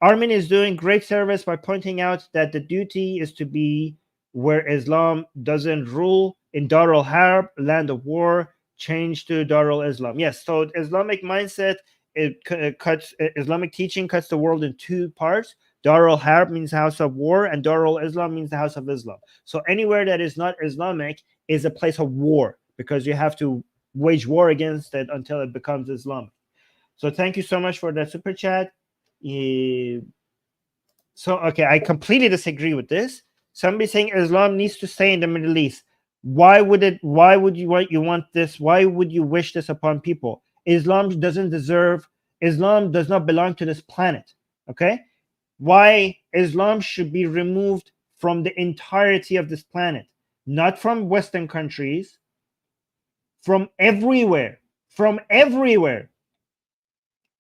Armin is doing great service by pointing out that the duty is to be where Islam doesn't rule. In Dar al-Harb, land of war, change to Dar al-Islam. Yes, so Islamic mindset, Islamic teaching cuts the world in two parts. Dar al-Harb means house of war, and Dar al-Islam means the house of Islam. So anywhere that is not Islamic is a place of war, because you have to wage war against it until it becomes Islamic. So thank you so much for that super chat. So, okay, I completely disagree with this. Somebody saying Islam needs to stay in the Middle East. Why would you want this? Why would you wish this upon people? Islam does not belong to this planet. Okay? Why Islam should be removed from the entirety of this planet, not from Western countries, from everywhere.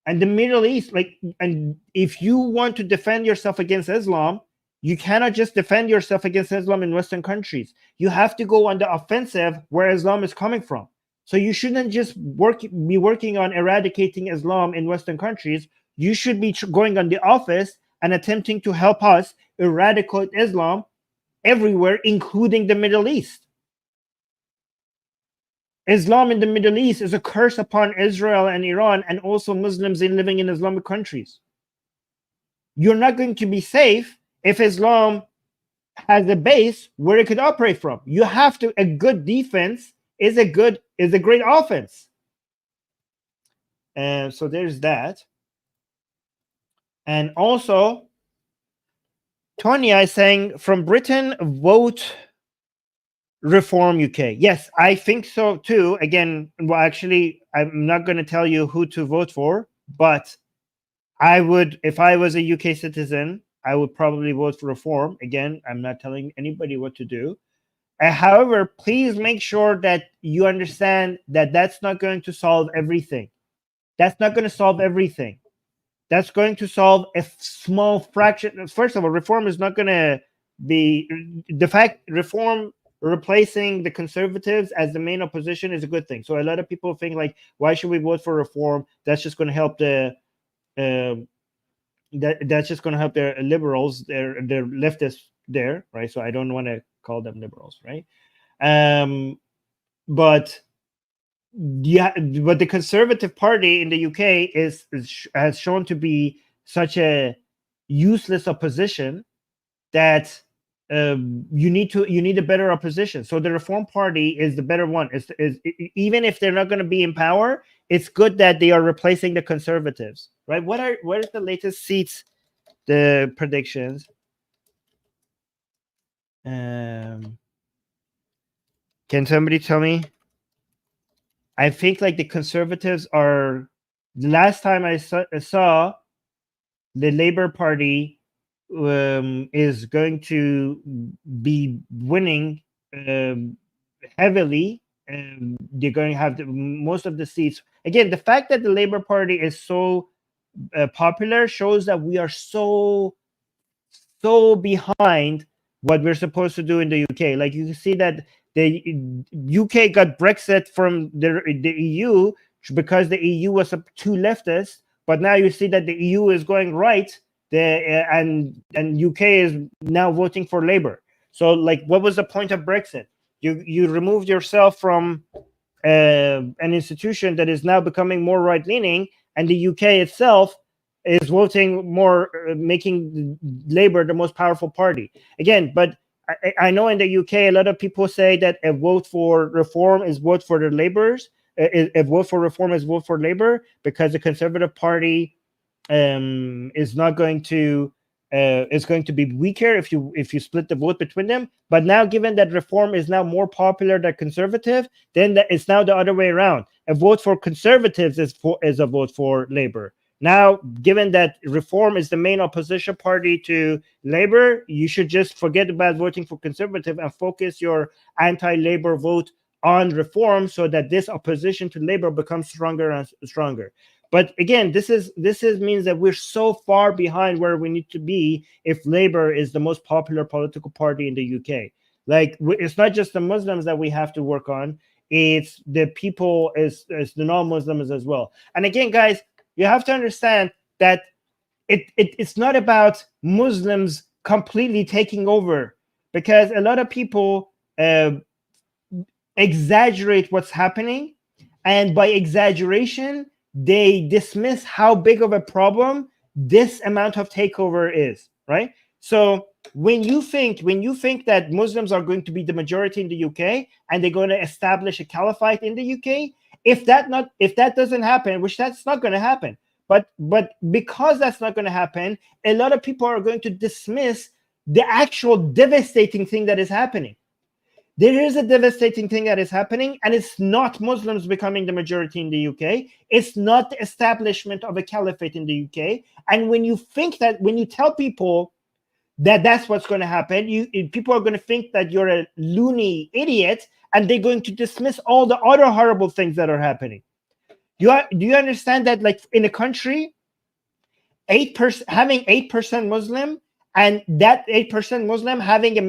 And the Middle East, and if you want to defend yourself against Islam, you cannot just defend yourself against Islam in Western countries. You have to go on the offensive where Islam is coming from. So you shouldn't just be working on eradicating Islam in Western countries. You should be going on the office and attempting to help us eradicate Islam everywhere, including the Middle East. Islam in the Middle East is a curse upon Israel and Iran, and also Muslims living in Islamic countries. You're not going to be safe if Islam has a base where it could operate from. You have to. A good defense is a great offense. So there's that. And also, Tonya is saying, from Britain, vote Reform UK. Yes, I think so too. Again, well, actually, I'm not going to tell you who to vote for, but I would, if I was a UK citizen, I would probably vote for reform. Again, I'm not telling anybody what to do. However, please make sure that you understand that that's not going to solve everything. That's not going to solve everything. That's going to solve a small fraction. First of all, reform is not going to be the fact. Reform replacing the conservatives as the main opposition is a good thing. So a lot of people think like, why should we vote for reform? That's just going to help the that's just going to help their liberals, their leftists there, right? So I don't want to call them liberals, right? But yeah, but the Conservative Party in the UK has shown to be such a useless opposition that you need a better opposition. So the Reform Party is the better one. Is even if they're not going to be in power, it's good that they are replacing the Conservatives, right? What is the latest seats? The predictions. Can somebody tell me? I think like the Conservatives are. The last time I saw the Labour Party is going to be winning heavily. They're going to have most of the seats. Again, the fact that the Labour Party is so popular shows that we are so behind what we're supposed to do in the UK. Like you can see that the UK got Brexit from the EU because the EU was too leftist, but now you see that the EU is going right, and UK is now voting for Labour. So like, what was the point of Brexit? You removed yourself from an institution that is now becoming more right-leaning, and the UK itself is voting more, making Labour the most powerful party. Again, but I know in the UK, a lot of people say that a vote for reform is vote for the Labourers. A vote for reform is vote for Labour, because the Conservative Party is not going to is going to be weaker if you split the vote between them. But now, given that reform is now more popular than Conservative, then it's now the other way around. A vote for Conservatives is a vote for Labour. Now, given that reform is the main opposition party to Labour, you should just forget about voting for Conservative and focus your anti-Labour vote on reform, so that this opposition to Labour becomes stronger and stronger. But again, this means that we're so far behind where we need to be if Labour is the most popular political party in the UK. Like, it's not just the Muslims that we have to work on; it's the people, as the non-Muslims as well. And again, guys, you have to understand that it's not about Muslims completely taking over, because a lot of people exaggerate what's happening, and by exaggeration, they dismiss how big of a problem this amount of takeover is, right? So when you think that Muslims are going to be the majority in the UK and they're going to establish a caliphate in the UK, if that doesn't happen, which that's not going to happen, but because that's not going to happen, a lot of people are going to dismiss the actual devastating thing that is happening. There is a devastating thing that is happening, and it's not Muslims becoming the majority in the UK. It's not the establishment of a caliphate in the UK. And when you tell people that that's what's going to happen, people are going to think that you're a loony idiot, and they're going to dismiss all the other horrible things that are happening. Do you understand that, like, in a country, 8% having 8% Muslim, and that 8% Muslim having a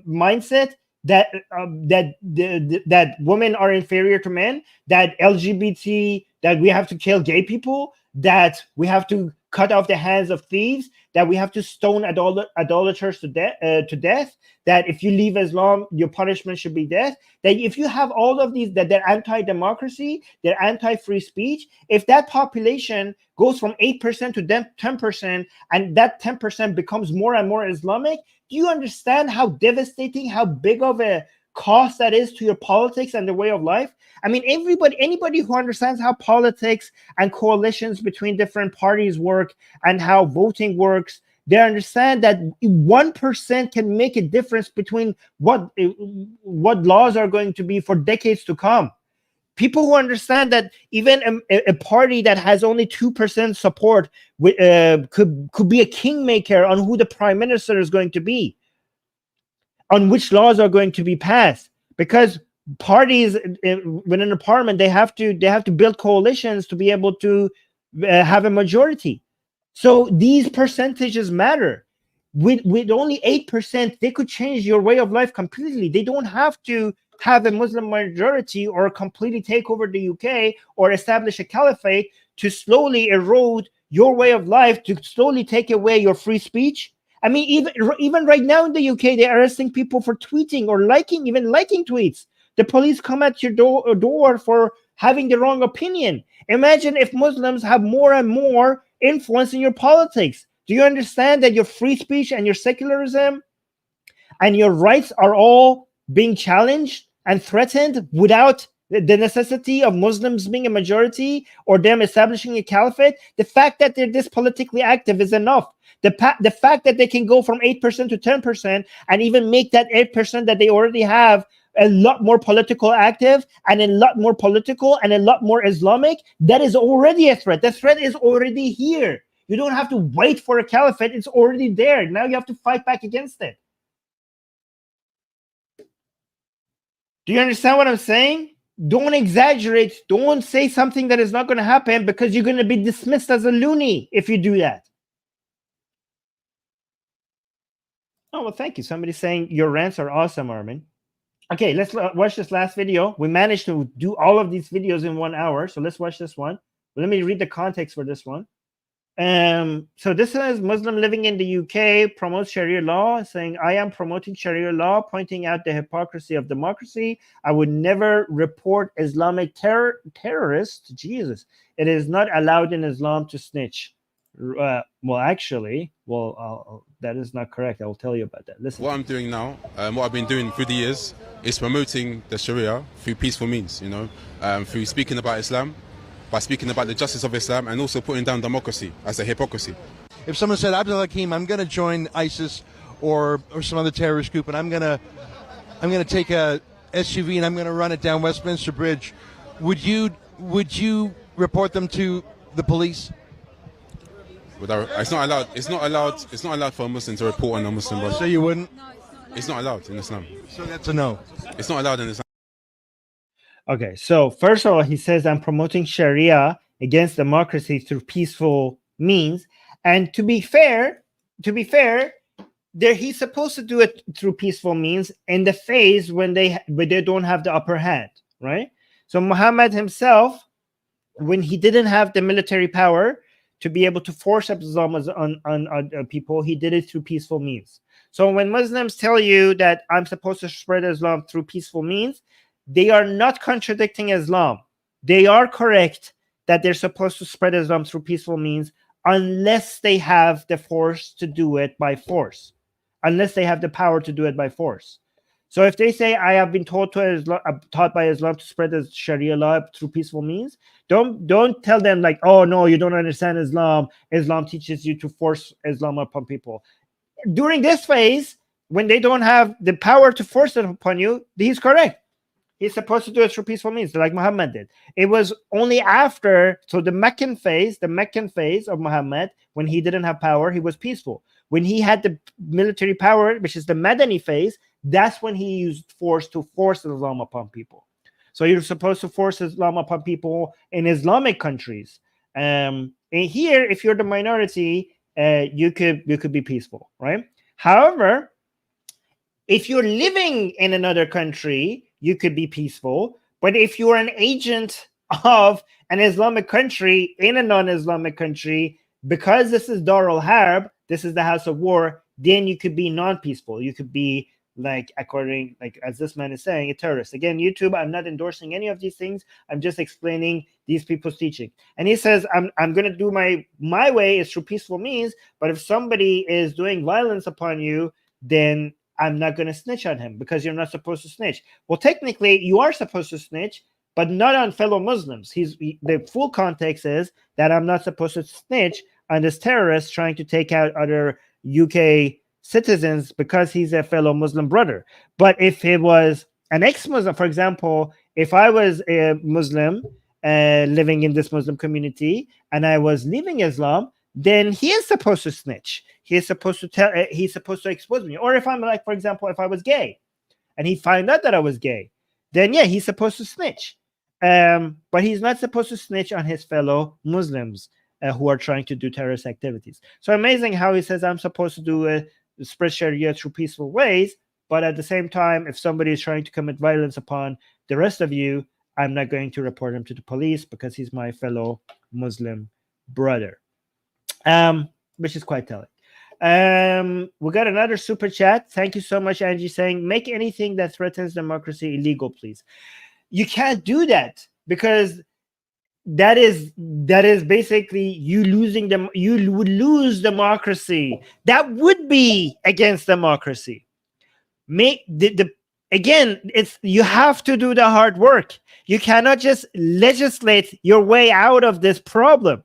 mindset that that women are inferior to men, that LGBT, that we have to kill gay people, that we have to cut off the hands of thieves, that we have to stone idolaters to death, that if you leave Islam, your punishment should be death. That if you have all of these, that they're anti-democracy, they're anti-free speech, if that population goes from 8% to 10%, and that 10% becomes more and more Islamic, do you understand how devastating, how big of a cost that is to your politics and the way of life? I mean, anybody who understands how politics and coalitions between different parties work and how voting works, they understand that 1% can make a difference between what laws are going to be for decades to come. People who understand that even a party that has only 2% support could be a kingmaker on who the prime minister is going to be, on which laws are going to be passed, because parties within a parliament, they have to build coalitions to be able to have a majority. So these percentages matter. With only 8%, they could change your way of life completely. They don't have to have a Muslim majority or completely take over the UK or establish a caliphate to slowly erode your way of life, to slowly take away your free speech. I mean, even right now in the UK, they're arresting people for tweeting or liking tweets. The police come at your door for having the wrong opinion. Imagine if Muslims have more and more influence in your politics. Do you understand that your free speech and your secularism and your rights are all being challenged and threatened without the necessity of Muslims being a majority or them establishing a caliphate? The fact that they're this politically active is enough. The fact that they can go from 8% to 10% and even make that 8% that they already have a lot more political active and a lot more political and a lot more Islamic, that is already a threat. The threat is already here. You don't have to wait for a caliphate. It's already there. Now you have to fight back against it. Do you understand what I'm saying? Don't exaggerate. Don't say something that is not going to happen, because you're going to be dismissed as a loony if you do that. Oh, well, thank you. Somebody's saying your rants are awesome, Armin. Okay, let's watch this last video. We managed to do all of these videos in 1 hour, so let's watch this one. Let me read the context for this one. So this is Muslim living in the UK promotes Sharia law, saying, I am promoting Sharia law, pointing out the hypocrisy of democracy. I would never report Islamic terrorists. Jesus, it is not allowed in Islam to snitch. Well, actually, that is not correct. I will tell you about that. Listen. What I'm doing now, what I've been doing through the years, is promoting the Sharia through peaceful means, through speaking about Islam, by speaking about the justice of Islam, and also putting down democracy as a hypocrisy. If someone said, Abdul Hakim, I'm going to join ISIS or some other terrorist group, and I'm going to take a SUV and I'm going to run it down Westminster Bridge, would you report them to the police? It's not allowed. It's not allowed for a Muslim to report on a Muslim brother. So you wouldn't? It's not allowed in Islam. So that's a no. It's not allowed in Islam. Okay, so first of all, he says, I'm promoting Sharia against democracy through peaceful means. And to be fair, he's supposed to do it through peaceful means in the phase when they don't have the upper hand, right? So Muhammad himself, when he didn't have the military power to be able to force Islam on people, he did it through peaceful means. So when Muslims tell you that I'm supposed to spread Islam through peaceful means, they are not contradicting Islam. They are correct that they're supposed to spread Islam through peaceful means unless they have the force to do it by force, unless they have the power to do it by force. So if they say, I have been taught by Islam to spread the Sharia law through peaceful means, don't tell them like, oh, no, you don't understand Islam. Islam teaches you to force Islam upon people. During this phase, when they don't have the power to force it upon you, he's correct. He's supposed to do it through peaceful means, like Muhammad did. It was only after, so the Meccan phase of Muhammad, when he didn't have power, he was peaceful. When he had the military power, which is the Madani phase, that's when he used force to force Islam upon people. So you're supposed to force Islam upon people in Islamic countries. And here, if you're the minority, you could be peaceful, right? However, if you're living in another country, you could be peaceful. But if you're an agent of an Islamic country in a non-Islamic country, because this is Dar al-Harb, this is the house of war, then you could be non-peaceful. You could be as this man is saying, a terrorist. Again, YouTube, I'm not endorsing any of these things. I'm just explaining these people's teaching. And he says, I'm going to do my way is through peaceful means, but if somebody is doing violence upon you, then I'm not going to snitch on him because you're not supposed to snitch. Well, technically, you are supposed to snitch, but not on fellow Muslims. The full context is that I'm not supposed to snitch on this terrorist trying to take out other UK citizens because he's a fellow Muslim brother. But if it was an ex-Muslim, for example, if I was a Muslim living in this Muslim community and I was leaving Islam, then he is supposed to snitch. He is supposed to tell. He's supposed to expose me. Or if I'm like, for example, if I was gay, and he found out that I was gay, then yeah, he's supposed to snitch. But he's not supposed to snitch on his fellow Muslims who are trying to do terrorist activities. So amazing how he says I'm supposed to do spread Sharia through peaceful ways, but at the same time, if somebody is trying to commit violence upon the rest of you, I'm not going to report him to the police because he's my fellow Muslim brother. Which is quite telling. We got another super chat. Thank you so much, Angie, saying make anything that threatens democracy illegal, please. You can't do that because that is basically you losing them. You would lose democracy. That would be against democracy. Make again, it's you have to do the hard work. You cannot just legislate your way out of this problem.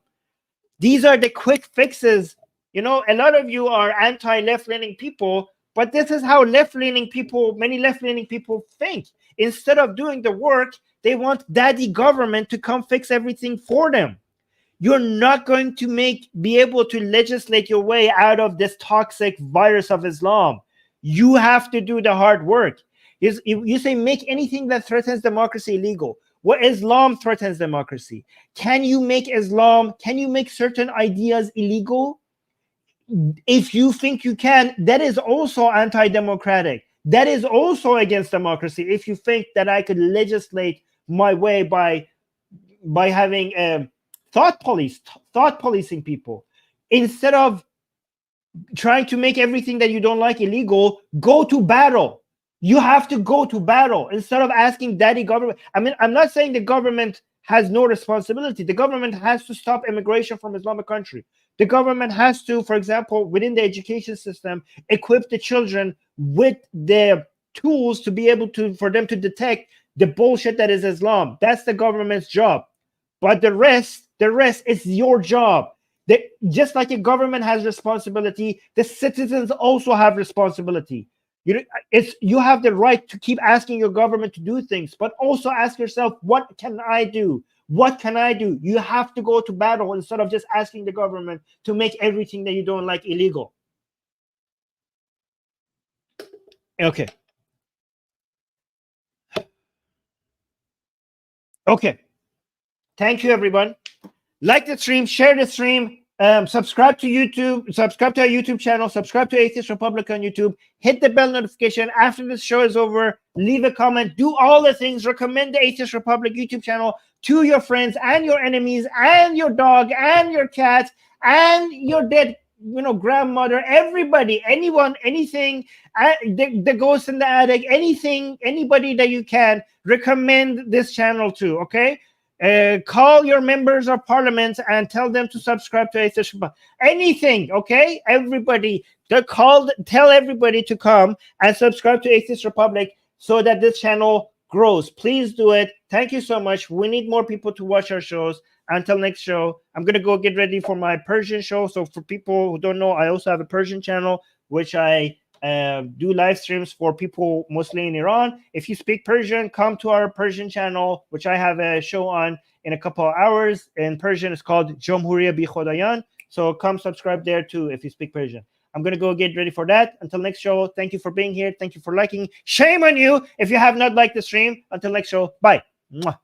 These are the quick fixes. You know, a lot of you are anti-left-leaning people, but this is how left-leaning people, many left-leaning people think. Instead of doing the work, they want daddy government to come fix everything for them. You're not going to be able to legislate your way out of this toxic virus of Islam. You have to do the hard work. You say make anything that threatens democracy illegal. What Islam threatens democracy? Can you make certain ideas illegal? If you think you can, that is also anti-democratic. That is also against democracy. If you think that I could legislate my way by having thought policing people, instead of trying to make everything that you don't like illegal, go to battle. You have to go to battle instead of asking daddy government. I mean, I'm not saying the government has no responsibility. The government has to stop immigration from Islamic country. The government has to, for example, within the education system, equip the children with the tools to be able to, for them to detect the bullshit that is Islam. That's the government's job. But the rest is your job. Just like a government has responsibility, the citizens also have responsibility. You have the right to keep asking your government to do things, but also ask yourself, what can I do? What can I do? You have to go to battle instead of just asking the government to make everything that you don't like illegal. Okay. Okay. Thank you, everyone. Like the stream, share the stream. Subscribe to YouTube, subscribe to our YouTube channel, subscribe to Atheist Republic on YouTube, hit the bell notification. After this show is over, leave a comment, do all the things, recommend the Atheist Republic YouTube channel to your friends and your enemies and your dog and your cat and your dead grandmother, everybody, anyone, anything, the ghost in the attic, anything, anybody that you can recommend this channel to, okay? Call your members of parliament and tell them to subscribe to Atheist Republic. Anything, okay? Everybody, tell everybody to come and subscribe to Atheist Republic so that this channel grows. Please do it. Thank you so much. We need more people to watch our shows. Until next show, I'm going to go get ready for my Persian show. So for people who don't know, I also have a Persian channel, which I do live streams for people mostly in Iran. If you speak Persian, come to our Persian channel, which I have a show on in a couple of hours. In Persian, it's called Jamhuriya Bi Khodayan. So come subscribe there too if you speak Persian. I'm going to go get ready for that. Until next show, thank you for being here. Thank you for liking. Shame on you if you have not liked the stream. Until next show, bye. Mwah.